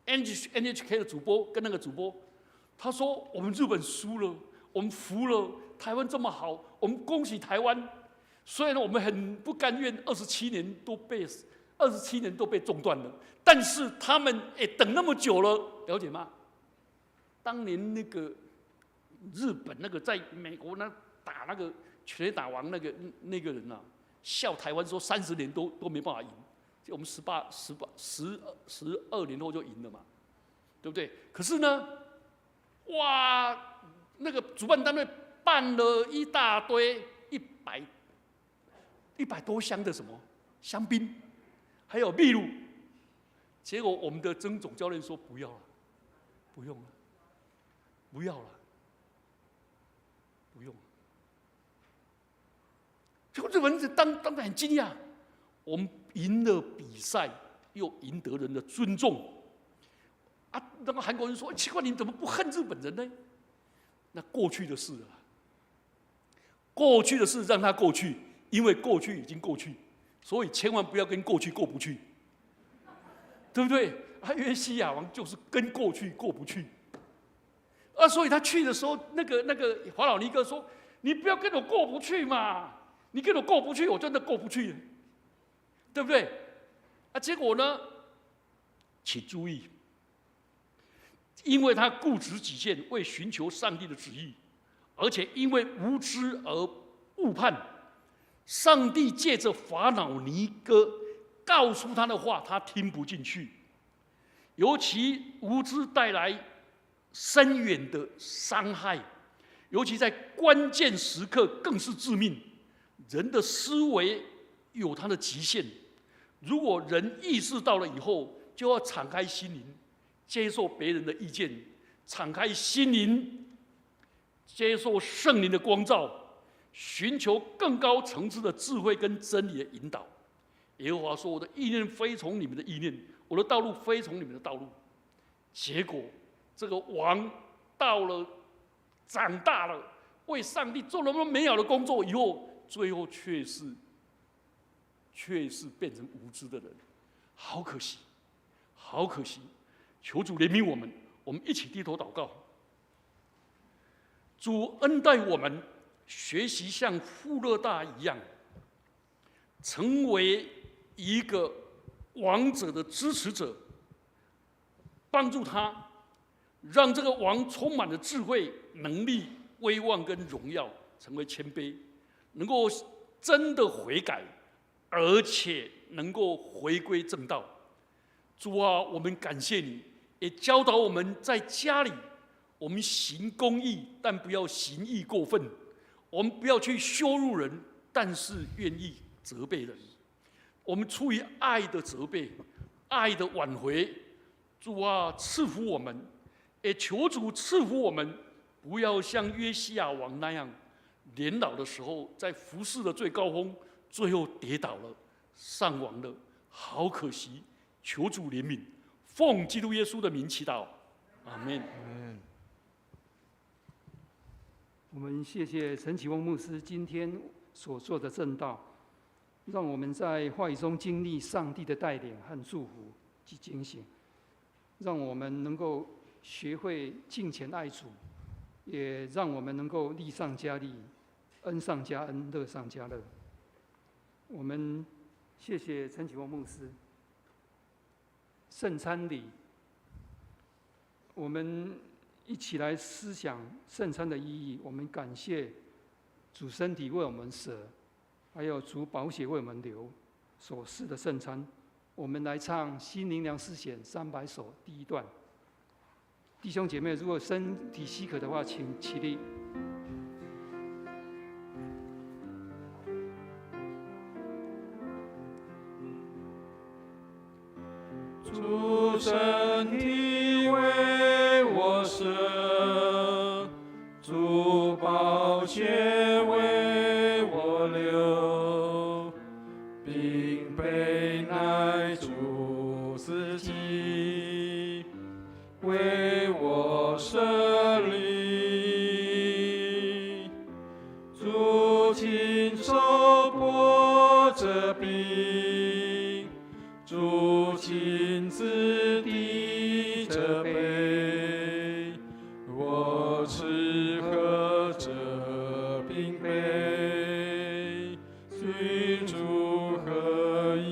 NHK 的主播跟那个主播，他说我们日本输了，我们服了，台湾这么好，我们恭喜台湾。虽然我们很不甘愿，27年都被中断了，但是他们等那么久了，了解吗？当年那个日本那个在美国打那个全垒打王那个人啊，笑台湾说30年都没办法赢，我们12年后就赢了嘛，对不对？可是呢，哇，那个主办单位办了一大堆100多箱的什么香槟，还有秘鲁，结果我们的曾总教练说不要了，不用了，不要了，不用了。结果日本人当然很惊讶，我们赢了比赛，又赢得人的尊重。啊，那个韩国人说：“奇怪，你怎么不恨日本人呢？”那过去的事了，过去的事让它过去，因为过去已经过去，所以千万不要跟过去过不去，对不对？啊，约西亚王就是跟过去过不去，啊，所以他去的时候，那个法老尼哥说：“你不要跟我过不去嘛，你跟我过不去，我真的过不去，对不对？”啊，结果呢？请注意。因为他固执己见，为寻求上帝的旨意，而且因为无知而误判，上帝借着法老尼哥告诉他的话，他听不进去。尤其无知带来深远的伤害，尤其在关键时刻更是致命。人的思维有它的极限，如果人意识到了以后，就要敞开心灵。接受别人的意见，敞开心灵，接受圣灵的光照，寻求更高层次的智慧跟真理的引导。耶和华说：“我的意念非从你们的意念，我的道路非从你们的道路。”结果，这个王到了长大了，为上帝做了那么美好的工作以后，最后却是变成无知的人，好可惜，好可惜。求主怜悯我们，我们一起低头祷告。主恩待我们，学习像富勒大一样，成为一个王者的支持者，帮助他，让这个王充满了智慧、能力、威望跟荣耀，成为谦卑，能够真的悔改，而且能够回归正道。主啊，我们感谢你。也教导我们在家里，我们行公义，但不要行义过分；我们不要去羞辱人，但是愿意责备人。我们出于爱的责备、爱的挽回。主啊，赐福我们，也求主赐福我们，不要像约西亚王那样，年老的时候在服侍的最高峰，最后跌倒了，丧亡了，好可惜。求主怜悯。奉基督耶稣的名祈祷，阿门。我们谢谢陈启翁牧师今天所做的证道，让我们在话语中经历上帝的带领和祝福及警醒，让我们能够学会敬虔爱主，也让我们能够力上加力，恩上加恩，乐上加乐。我们谢谢陈启翁牧师。圣餐礼，我们一起来思想圣餐的意义。我们感谢主身体为我们舍，还有主宝血为我们流所赐的圣餐。我们来唱《心灵粮诗选300首》第1段。弟兄姐妹，如果身体许可的话，请起立。主身体为我舍，主宝血为我流，并被乃主自己为我设立。主亲手剥这饼，主亲自递这杯，我吃喝这饼杯，与主合一。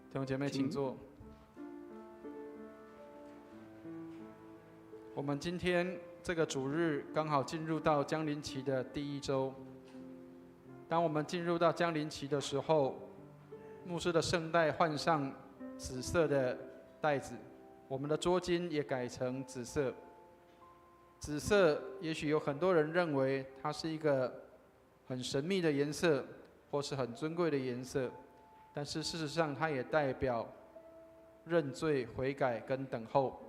弟兄姐妹，请坐。我们今天这个主日刚好进入到降临期的第1周。当我们进入到降临期的时候，牧师的圣带换上紫色的带子，我们的桌巾也改成紫色。紫色，也许有很多人认为它是一个很神秘的颜色，或是很尊贵的颜色，但是事实上它也代表认罪、悔改跟等候。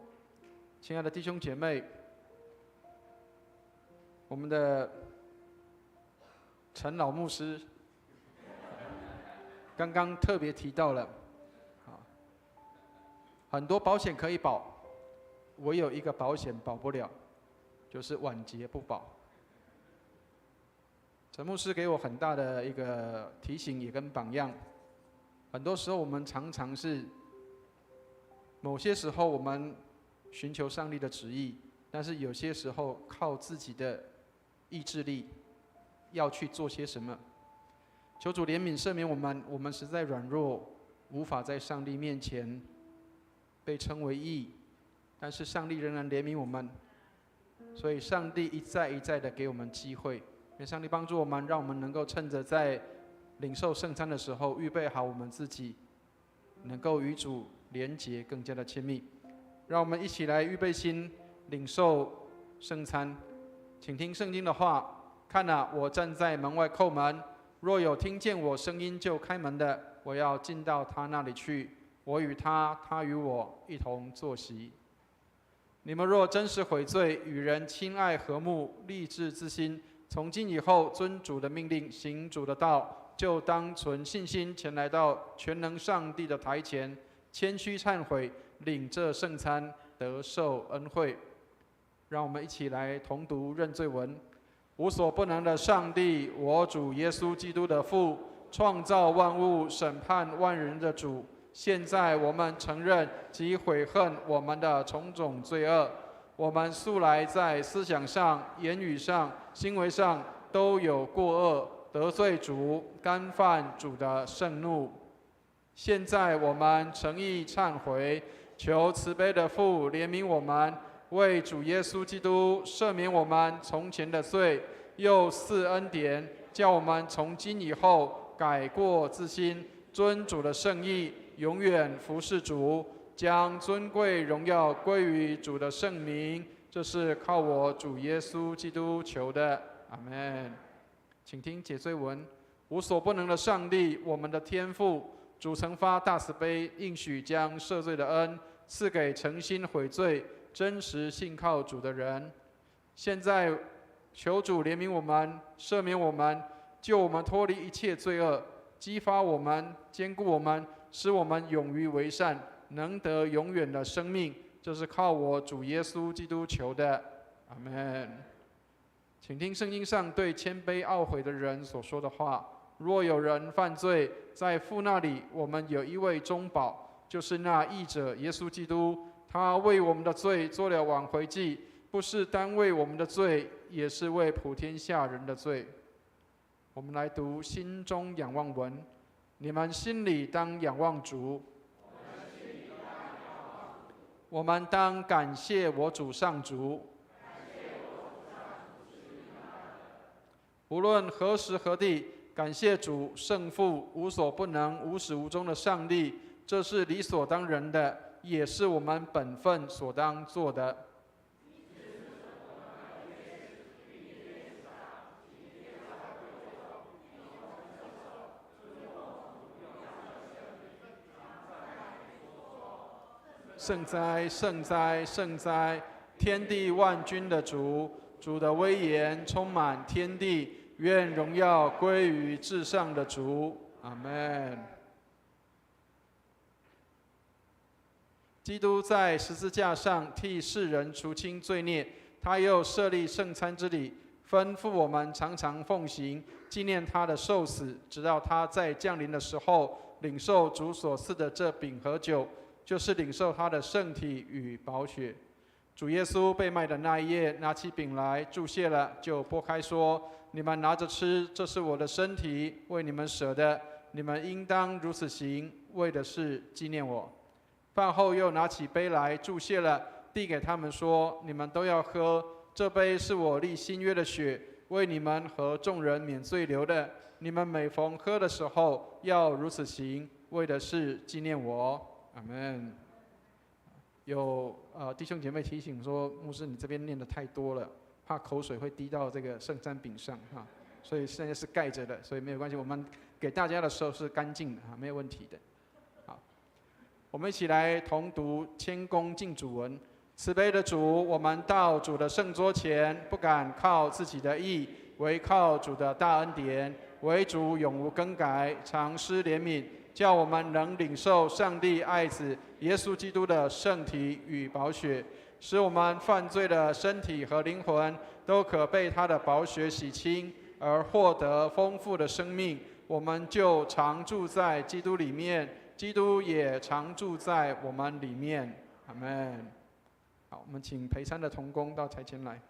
亲爱的弟兄姐妹，我们的陈老牧师刚刚特别提到了，很多保险可以保，唯有一个保险保不了，就是晚节不保。陈牧师给我很大的一个提醒，也跟榜样。很多时候我们常常是，某些时候我们寻求上帝的旨意，但是有些时候靠自己的意志力要去做些什么。求主怜悯赦免我们，我们实在软弱，无法在上帝面前被称为义，但是上帝仍然怜悯我们，所以上帝一再一再的给我们机会。愿上帝帮助我们，让我们能够趁着在领受圣餐的时候，预备好我们自己，能够与主连结更加的亲密。让我们一起来预备心，领受圣餐。请听圣经的话：看啊，我站在门外叩门，若有听见我声音就开门的，我要进到他那里去，我与他，他与我一同坐席。你们若真实悔罪，与人亲爱和睦，立志之心，从今以后遵主的命令，行主的道，就当存信心前来到全能上帝的台前，谦虚忏悔，领这圣餐，得受恩惠。让我们一起来同读认罪文。无所不能的上帝，我主耶稣基督的父，创造万物、审判万人的主，现在我们承认及悔恨我们的种种罪恶。我们素来在思想上、言语上、行为上都有过恶，得罪主，干犯主的盛怒。现在我们诚意忏悔，求慈悲的父怜悯我们，为主耶稣基督赦免我们从前的罪，又赐恩典，叫我们从今以后改过自新，遵主的圣意，永远服侍主，将尊贵荣耀归于主的圣名。这是靠我主耶稣基督求的，阿们。请听解罪文：无所不能的上帝，我们的天父，主曾发大慈悲，应许将赦罪的恩赐给诚心悔罪、真实信靠主的人。现在求主怜悯我们，赦免我们，救我们脱离一切罪恶，激发我们，坚固我们，使我们勇于为善，能得永远的生命。这是靠我主耶稣基督求的，阿们。请听圣经上对谦卑懊悔的人所说的话：若有人犯罪，在父那里我们有一位中保，就是那义者耶稣基督。他为我们的罪做了挽回祭，不是单为我们的罪，也是为普天下人的罪。我们来读心中仰望文：你们心里当仰望主。我们当感谢我主上主。无论何时何地，感谢主圣父无所不能、无始无终的上帝，这是理所当然的，也是我们本分所当做的。圣哉，圣哉，圣哉！天地万军的主，主的威严充满天地，愿荣耀归于至上的主。阿们。基督在十字架上替世人除清罪孽，他又设立圣餐之礼，吩咐我们常常奉行，纪念他的受死，直到他在降临的时候，领受主所赐的这饼和酒，就是领受他的圣体与宝血。主耶稣被卖的那一夜，拿起饼来，祝谢了，就拨开说：你们拿着吃，这是我的身体，为你们舍的，你们应当如此行，为的是纪念我。饭后又拿起杯来，祝谢了，递给他们说：你们都要喝，这杯是我立新约的血，为你们和众人免罪流的。你们每逢喝的时候，要如此行，为的是纪念我。阿们。有弟兄姐妹提醒说，牧师你这边念的太多了，怕口水会滴到这个圣餐饼上哈。所以现在是盖着的，所以没有关系。我们给大家的时候是干净的啊，没有问题的。好，我们一起来同读谦恭敬主文。慈悲的主，我们到主的圣桌前，不敢靠自己的义，唯靠主的大恩典。唯主永无更改，常施怜悯，叫我们能领受上帝爱子耶稣基督的圣体与宝血，使我们犯罪的身体和灵魂都可被他的宝血洗清，而获得丰富的生命。我们就常住在基督里面，基督也常住在我们里面。阿们。好，我们请陪参的同工到台前来。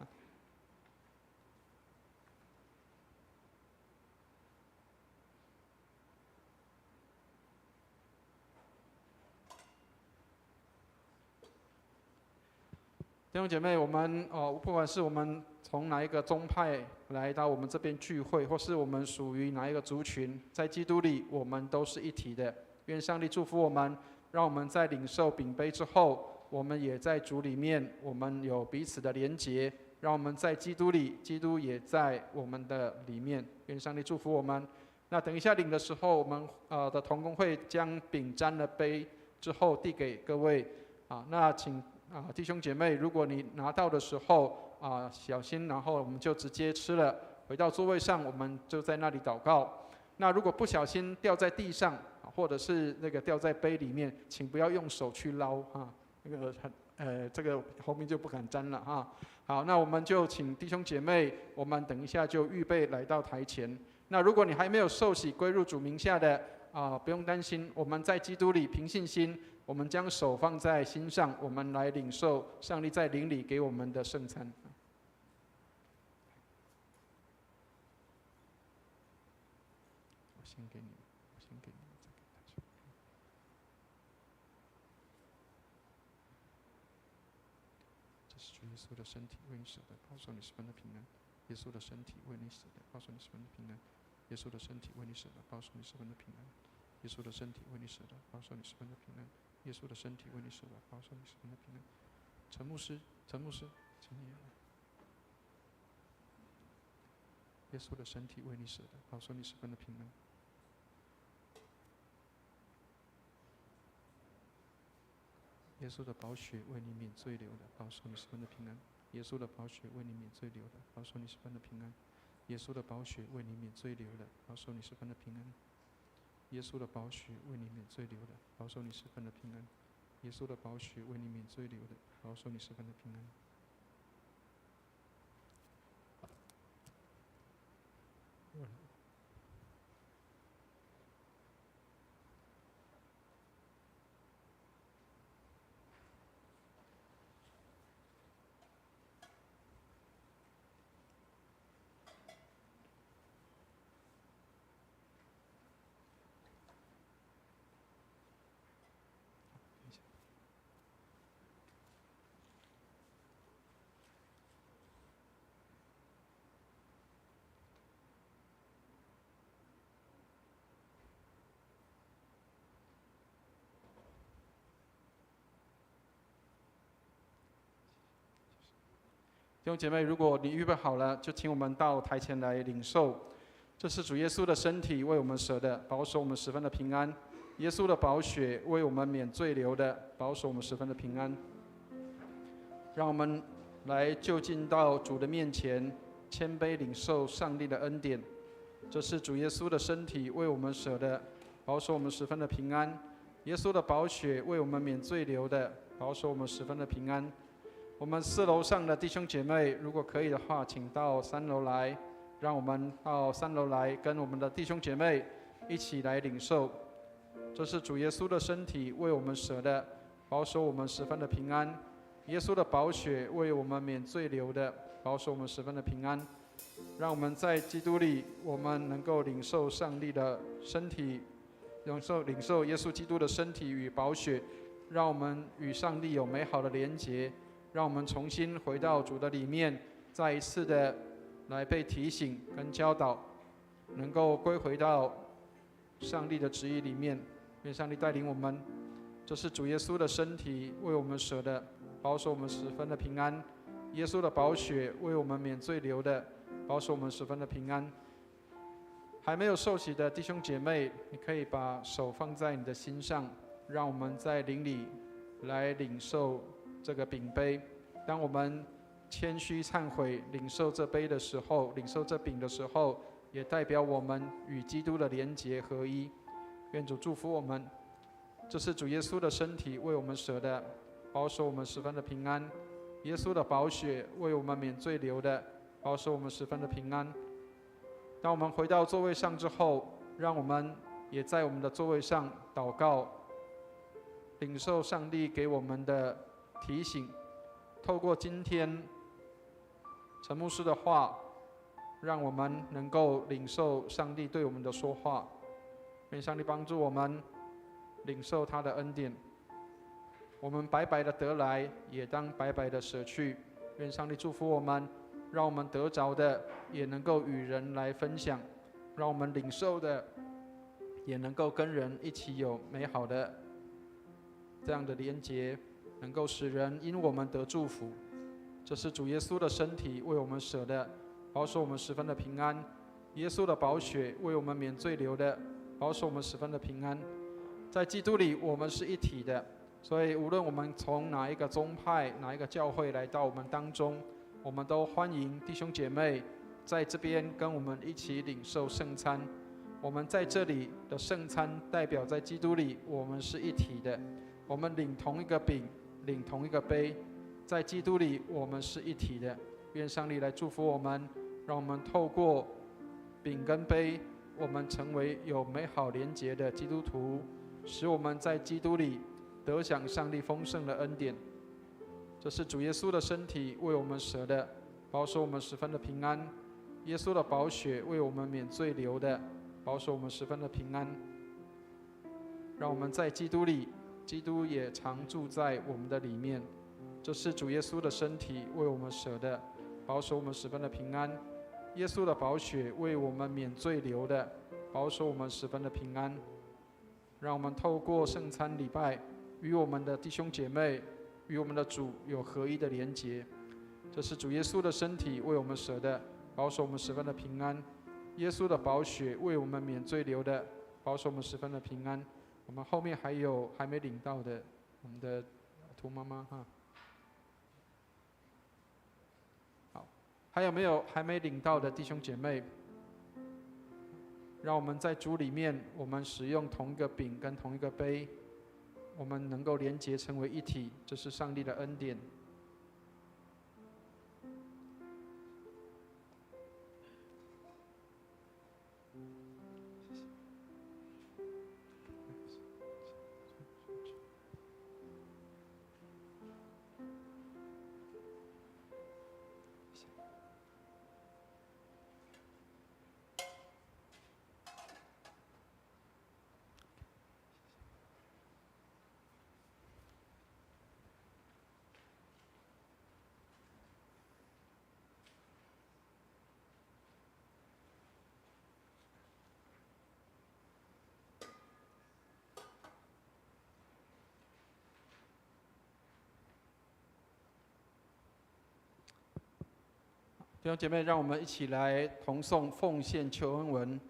弟兄姐妹，我们不管是我们从哪一个宗派来到我们这边聚会，或是我们属于哪一个族群，在基督里我们都是一体的。愿上帝祝福我们，让我们在领受饼杯之后，我们也在主里面，我们有彼此的连结，让我们在基督里，基督也在我们的里面。愿上帝祝福我们。那等一下领的时候，我们的同工会将饼沾了杯之后递给各位啊。那请弟兄姐妹，如果你拿到的时候小心，然后我们就直接吃了，回到座位上，我们就在那里祷告。那如果不小心掉在地上，或者是那个掉在杯里面，请不要用手去捞啊。那个这个后面就不敢沾了哈。好，那我们就请弟兄姐妹，我们等一下就预备来到台前。那如果你还没有受洗归入主名下的不用担心，我们在基督里凭信心，我们将手放在心上，我们来领受上帝在灵里给我们的圣餐。我先给你。耶稣的身体为你舍的，保守你十分的平安。耶稣的身体为你舍的，保守你十分的平安。耶稣的身体为你舍的，保守你十分的平安。耶稣的身体为你舍的，保守你十分的平安。耶稣的身体为你舍的，保守你十分的平安。陈牧师，请你来。耶稣的身体为你舍的，保守你十分的平安。耶稣的宝血为你免罪流的，保守你十分的平安。耶稣的宝血为你免罪流的，保守你十分的平安。耶稣的宝血为你免罪流的，保守你十分的平安。耶稣的宝血为你免罪流的，保守你十分的平安。耶稣的宝血为你免罪流的，保守你十分的平安。弟兄姐妹，如果你预备好了，就请我们到台前来领受。这是主耶稣的身体为我们舍的，保守我们十分的平安。耶稣的宝血为我们免罪流的，保守我们十分的平安。让我们来就近到主的面前，谦卑领受上帝的恩典。这是主耶稣的身体为我们舍的，保守我们十分的平安。耶稣的宝血为我们免罪流的，保守我们十分的平安。我们4楼上的弟兄姐妹，如果可以的话，请到3楼来，让我们到3楼来，跟我们的弟兄姐妹一起来领受。这是主耶稣的身体为我们舍的，保守我们十分的平安。耶稣的宝血为我们免罪流的，保守我们十分的平安。让我们在基督里，我们能够领受上帝的身体，领受耶稣基督的身体与宝血，让我们与上帝有美好的连结。让我们重新回到主的里面，再一次的来被提醒跟教导，能够归回到上帝的旨意里面。愿上帝带领我们。这是主耶稣的身体为我们舍的，保守我们十分的平安。耶稣的宝血为我们免罪流的，保守我们十分的平安。还没有受洗的弟兄姐妹，你可以把手放在你的心上，让我们在灵里来领受这个饼杯。当我们谦虚忏悔领受这杯的时候，领受这饼的时候，也代表我们与基督的连结合一。愿主祝福我们。这是主耶稣的身体为我们舍的，保守我们十分的平安。耶稣的宝血为我们免罪流的，保守我们十分的平安。当我们回到座位上之后，让我们也在我们的座位上祷告，领受上帝给我们的提醒。透过今天陈牧师的话，让我们能够领受上帝对我们的说话。愿上帝帮助我们领受他的恩典。我们白白的得来，也当白白的舍去。愿上帝祝福我们，让我们得着的也能够与人来分享，让我们领受的也能够跟人一起有美好的这样的连结，能够使人因我们得祝福。这是主耶稣的身体为我们舍的，保守我们十分的平安。耶稣的宝血为我们免罪流的，保守我们十分的平安。在基督里我们是一体的，所以无论我们从哪一个宗派、哪一个教会来到我们当中，我们都欢迎弟兄姐妹在这边跟我们一起领受圣餐。我们在这里的圣餐代表在基督里我们是一体的，我们领同一个饼，领同一个杯，在基督里我们是一体的。愿上帝来祝福我们，让我们透过饼跟杯，我们成为有美好连结的基督徒，使我们在基督里得享上帝丰盛的恩典。这是主耶稣的身体为我们舍的，保守我们十分的平安。耶稣的宝血为我们免罪流的，保守我们十分的平安。让我们在基督里，基督也常住在我们的里面。这是主耶稣的身体为我们舍的，保守我们十分的平安。耶稣的宝血为我们免罪流的，保守我们十分的平安。让我们透过圣餐礼拜，与我们的弟兄姐妹，与我们的主有合一的连结。这是主耶稣的身体为我们舍的，保守我们十分的平安。耶稣的宝血为我们免罪流的，保守我们十分的平安。我们后面还有还没领到的，我们的涂妈妈哈。好，还有没有还没领到的弟兄姐妹？让我们在主里面，我们使用同一个饼跟同一个杯，我们能够连结成为一体，这是上帝的恩典。弟兄姐妹，让我们一起来同诵奉献求恩文，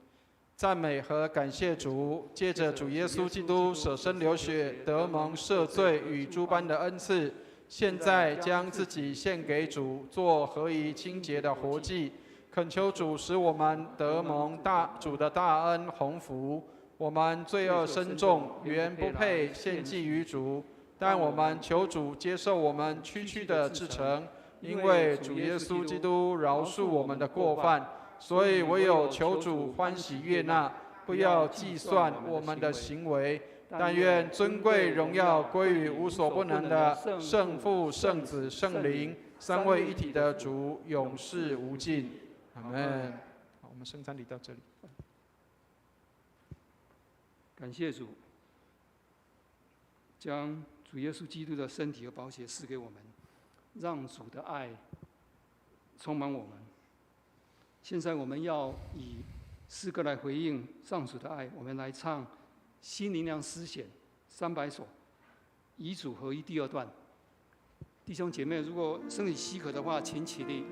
赞美和感谢主。借着主耶稣基督舍身流血，得蒙赦罪与诸般的恩赐，现在将自己献给主，做合宜清洁的活祭。恳求主使我们得蒙主的大恩鸿福。我们罪恶深重，原不配献祭于主，但我们求主接受我们区区的至诚。因为主耶稣基督饶恕我们的过犯，所以唯有求主欢喜悦纳，不要计算我们的行为，但愿尊贵荣耀归于无所不能的圣父、圣子、圣灵三位一体的主，永世无尽。阿们。好，我们圣餐礼到这里。感谢主，将主耶稣基督的身体和宝血赐给我们。让主的爱充满我们。现在我们要以诗歌来回应上主的爱，我们来唱新灵粮诗选300首，与主合一第2段。弟兄姐妹，如果身体许可的话，请起立。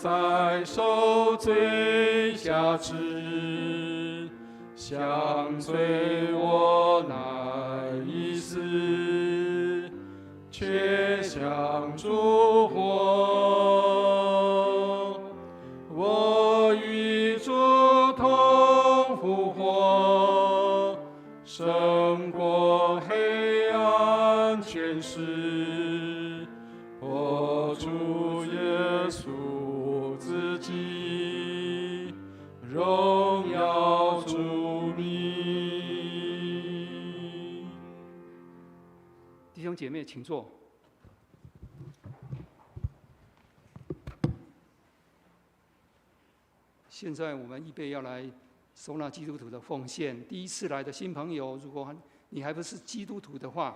在受罪下之，相随我难一死，却想烛火。我与主同复活，胜过黑暗权势。我主耶稣自己，荣耀主名。弟兄姐妹，请坐。现在我们预备要来收纳基督徒的奉献。第一次来的新朋友，如果你还不是基督徒的话，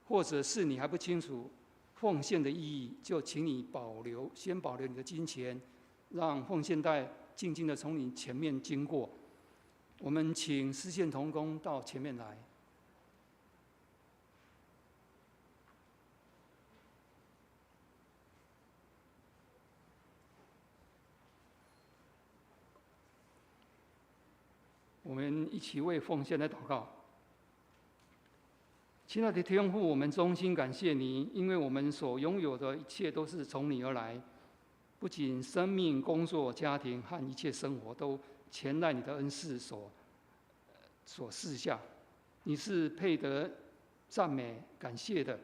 或者是你还不清楚奉献的意义，就请你先保留你的金钱，让奉献袋静静的从你前面经过。我们请司献同工到前面来。我们一起为奉献来祷告。亲爱的天父，我们衷心感谢你，因为我们所拥有的一切都是从你而来，不仅生命、工作、家庭和一切生活都全赖你的恩赐所赐下。你是配得赞美、感谢的。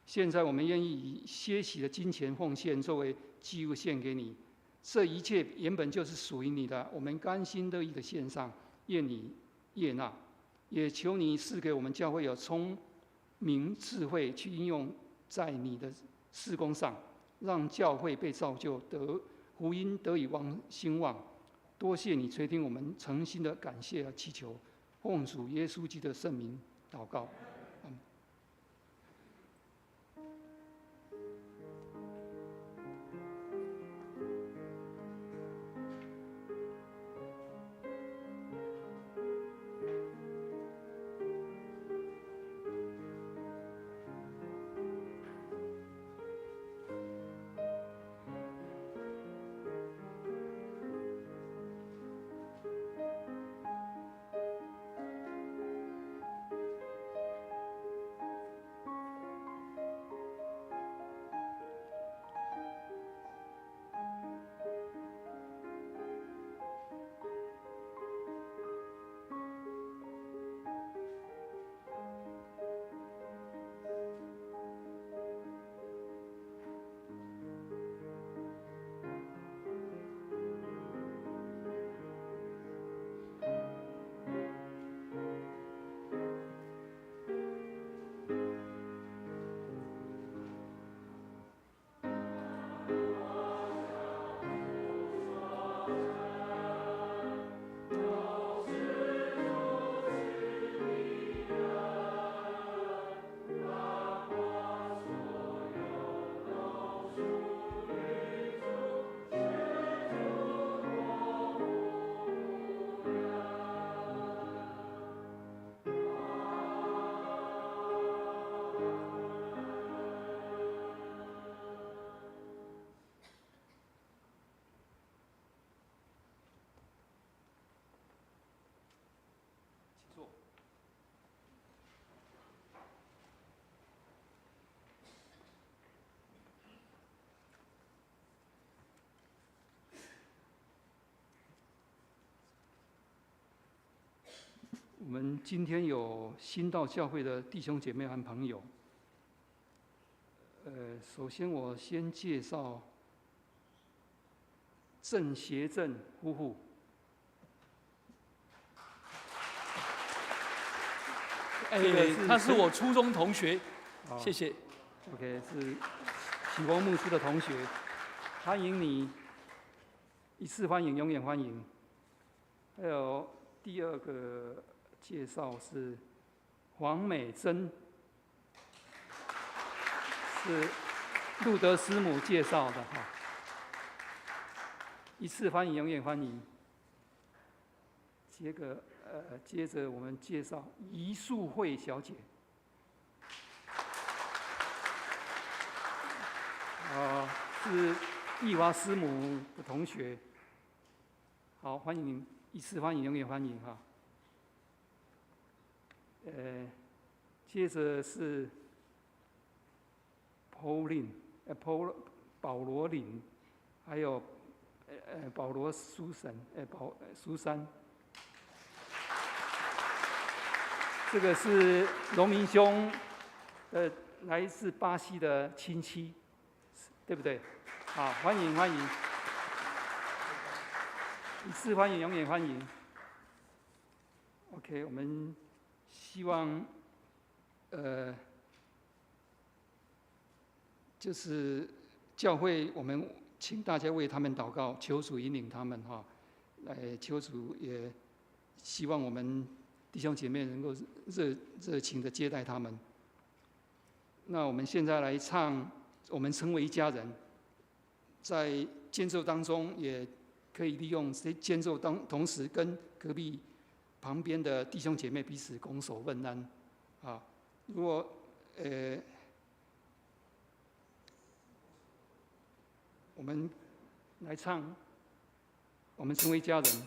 现在我们愿意以些许的金钱奉献作为祭物献给你，这一切原本就是属于你的，我们甘心乐意的献上。愿你悦纳，也求你赐给我们教会有聪明智慧去应用在你的事工上，让教会被造就，福音得以兴旺。多谢你垂听我们诚心的感谢和祈求，奉主耶稣基督的圣名祷告。我们今天有新到教会的弟兄姐妹和朋友。首先我先介绍郑协正夫妇。他是我初中同学，谢谢。OK， 是启光牧师的同学，欢迎你，一次欢迎，永远欢迎。还有第二个介绍是黄美珍，是路德师母介绍的哈。一次欢迎，永远欢迎。接着我们介绍宜素慧小姐。是义华师母的同学，好，欢迎，一次欢迎，永远欢迎哈。接着是 Pauline， 保罗林，还有保罗苏珊，苏珊。这个是荣民兄，来自巴西的亲戚，对不对？好，欢迎欢迎，一次欢迎，永远欢迎。OK， 我们希望，就是教会，我们请大家为他们祷告，求主引领他们哈，来求主也希望我们弟兄姐妹能够热情的接待他们。那我们现在来唱，我们成为一家人。在间奏当中，也可以利用间奏同时跟隔壁旁边的弟兄姐妹彼此拱手问安，啊，如果我们来唱，我们成为一家人。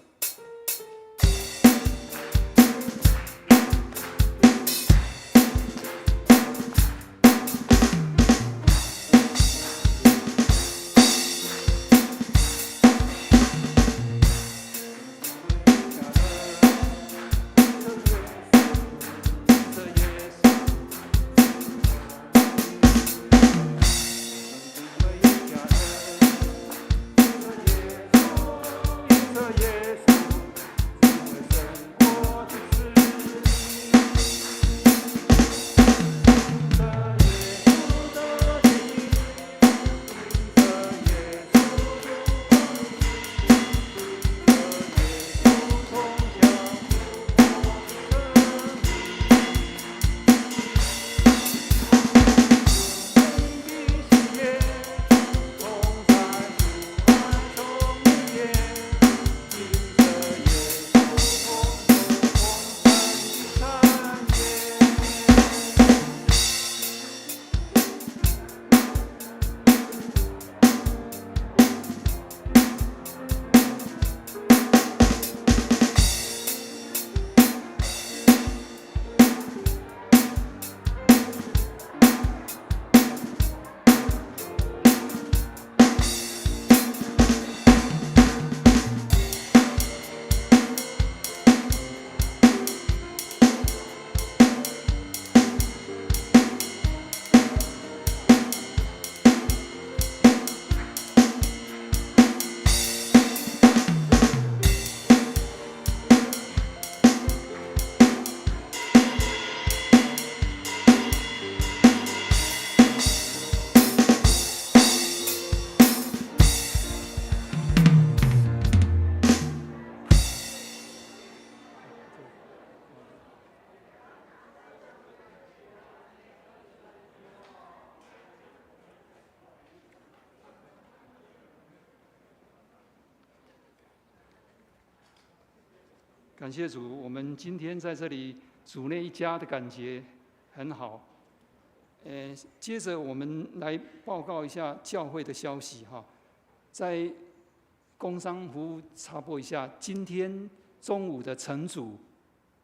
感谢主，我们今天在这里主内一家的感觉很好。接着我们来报告一下教会的消息哈，在工商服务插播一下，今天中午的晨主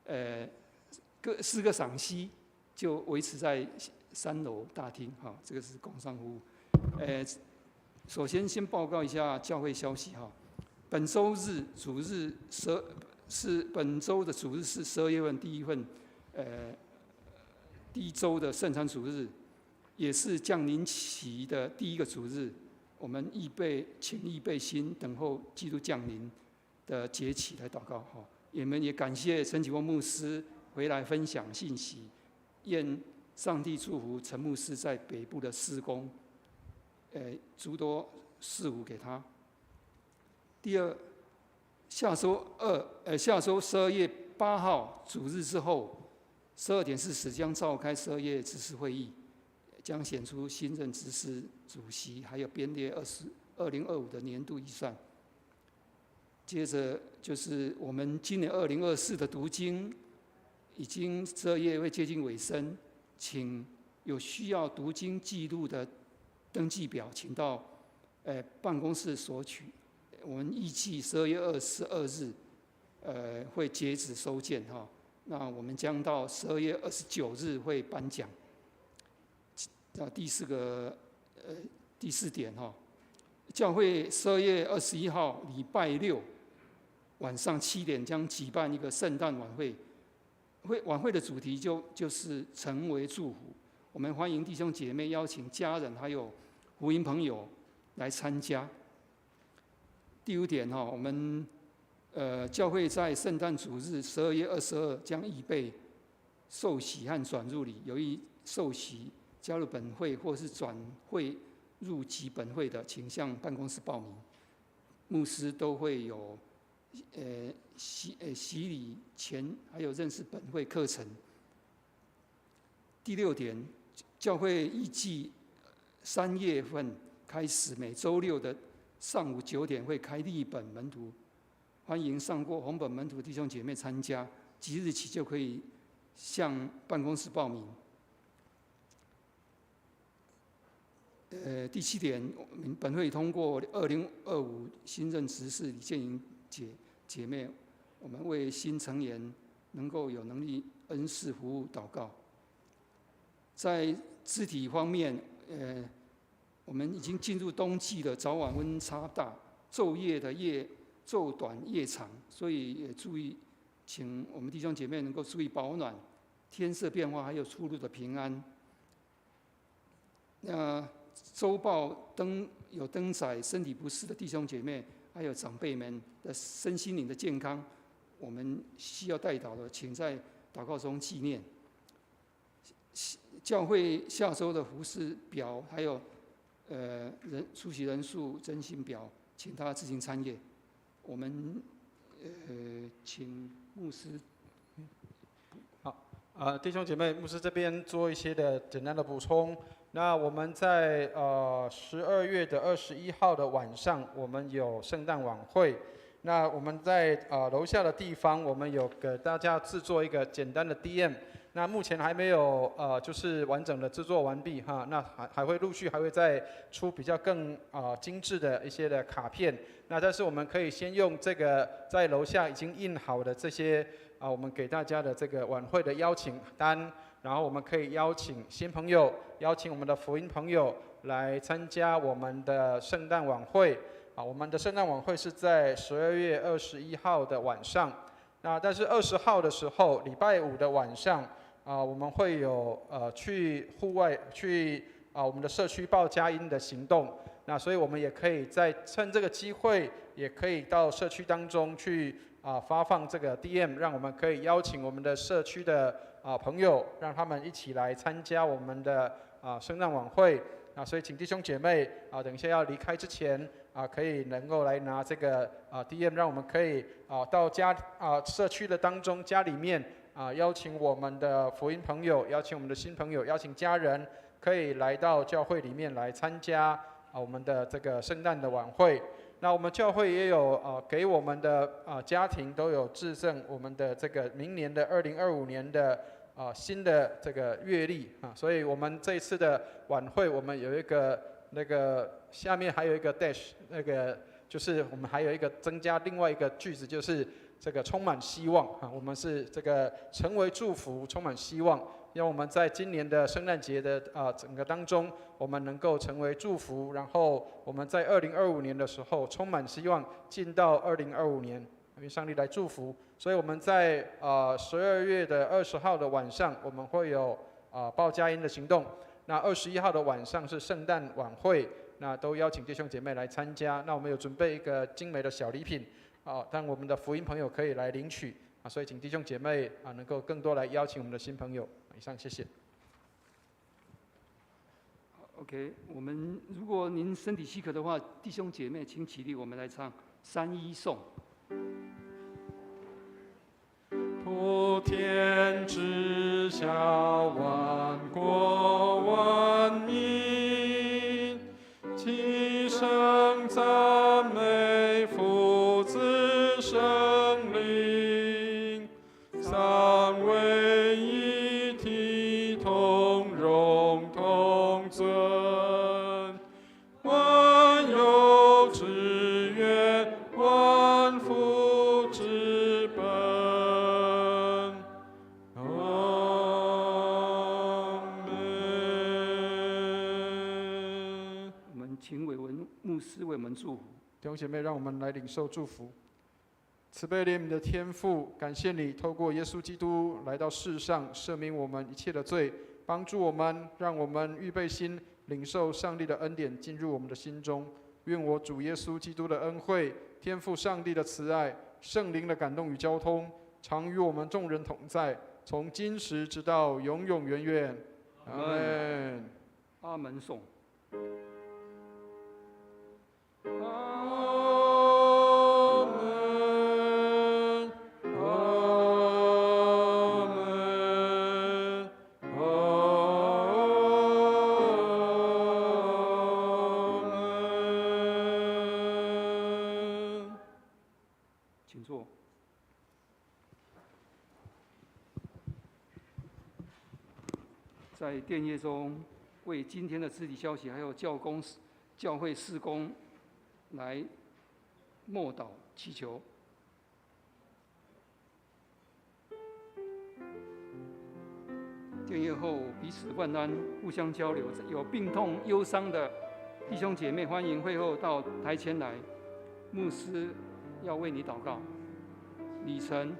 ，4个赏析就维持在3楼大厅哈，这个是工商服务。首先报告一下教会消息哈，本周日主日是本周的主日是12月份第一周的圣餐主日，也是降临期的第一个主日。我们请预备心，等候基督降临的节期来祷告哈。我们也感谢陈启峰牧师回来分享信息，愿上帝祝福陈牧师在北部的事工，诸多事务给他。第二，下周12月8号主日之后，12点40将召开12月执事会议，将选出新任执事主席，还有编列2025的年度预算。接着就是我们今年2024的读经，已经12月会接近尾声，请有需要读经记录的登记表，请到办公室索取。我们预计12月22日，会截止收件哈。那我们将到12月29日会颁奖。第4点哈，教会12月21号礼拜六晚上7点将举办一个圣诞晚会。晚会的主题就是成为祝福。我们欢迎弟兄姐妹邀请家人还有福音朋友来参加。第5点哈，我们教会在圣诞主日12月22将预备受洗和转入礼。由于受洗加入本会或是转会入籍本会的，请向办公室报名。牧师都会有洗礼前还有认识本会课程。第6点，教会预计3月份开始，每周六的上午9点会开立本门徒，欢迎上过红本门徒弟兄姐妹参加，即日起就可以向办公室报名。第7点，本会通过2025新任执事李建莹姐妹，我们为新成员能够有能力恩赐服务祷告。在肢体方面，我们已经进入冬季了，早晚温差大，昼夜的昼短夜长，所以也注意，请我们弟兄姐妹能够注意保暖，天色变化还有出入的平安。周报有登载身体不适的弟兄姐妹，还有长辈们的身心灵的健康，我们需要代祷的，请在祷告中纪念。教会下周的服事表，还有出席人数征信表，请大家自行参阅。我们请牧师。好，弟兄姐妹，牧师这边做一些的简单的补充。那我们在12月21号的晚上，我们有圣诞晚会。那我们在楼下的地方，我们有给大家制作一个简单的 DM。那目前还没有就是完整的制作完毕哈。那还会陆续还会再出比较更精致的一些的卡片。那但是我们可以先用这个在楼下已经印好的这些我们给大家的这个晚会的邀请单。然后我们可以邀请新朋友，邀请我们的福音朋友来参加我们的圣诞晚会。我们的圣诞晚会是在12月21号的晚上。那但是20号的时候，礼拜5的晚上，我们会有去户外去我们的社区报佳音的行动。那所以我们也可以趁这个机会，也可以到社区当中去发放这个 DM， 让我们可以邀请我们的社区的朋友，让他们一起来参加我们的圣诞晚会。所以请弟兄姐妹等一下要离开之前可以能够来拿这个DM， 让我们可以到社区的当中家里面邀请我们的福音朋友，邀请我们的新朋友，邀请家人，可以来到教会里面来参加我们的这个圣诞的晚会。那我们教会也有给我们的家庭都有制赠我们的这个明年的2025年的新的这个月历所以我们这一次的晚会，我们有一个那个下面还有一个 dash， 那个就是我们还有一个增加另外一个句子，就是这个充满希望我们是这个成为祝福，充满希望。让我们在今年的圣诞节的整个当中，我们能够成为祝福，然后我们在2025年的时候充满希望，进到2025年，愿上帝来祝福。所以我们在12月20号的晚上，我们会有报佳音的行动。那21号的晚上是圣诞晚会，那都邀请弟兄姐妹来参加。那我们有准备一个精美的小礼品让我们的福音朋友可以来领取所以请弟兄姐妹能够更多来邀请我们的新朋友。以上，谢谢。OK， 我们如果您身体许可的话，弟兄姐妹请起立，我们来唱3一颂。普天之下，万国万民，齐声赞美父子圣灵，三位一体，同荣同尊，万有文牧师为我们祝福。弟兄姐妹，让我们来领受祝福。慈悲怜悯的天父，感谢你透过耶稣基督来到世上，赦免我们一切的罪，帮助我们，让我们预备心，领受上帝的恩典进入我们的心中。愿我主耶稣基督的恩惠、天父上帝的慈爱、圣灵的感动与交通，常与我们众人同在，从今时直到永永远远。阿门。阿门颂。请坐。在殿业中，为今天的肢体消息还有教会事工来默祷祈求。殿业后彼此万安，互相交流。有病痛、忧伤的弟兄姐妹，欢迎会后到台前来，牧师要为你祷告。李晨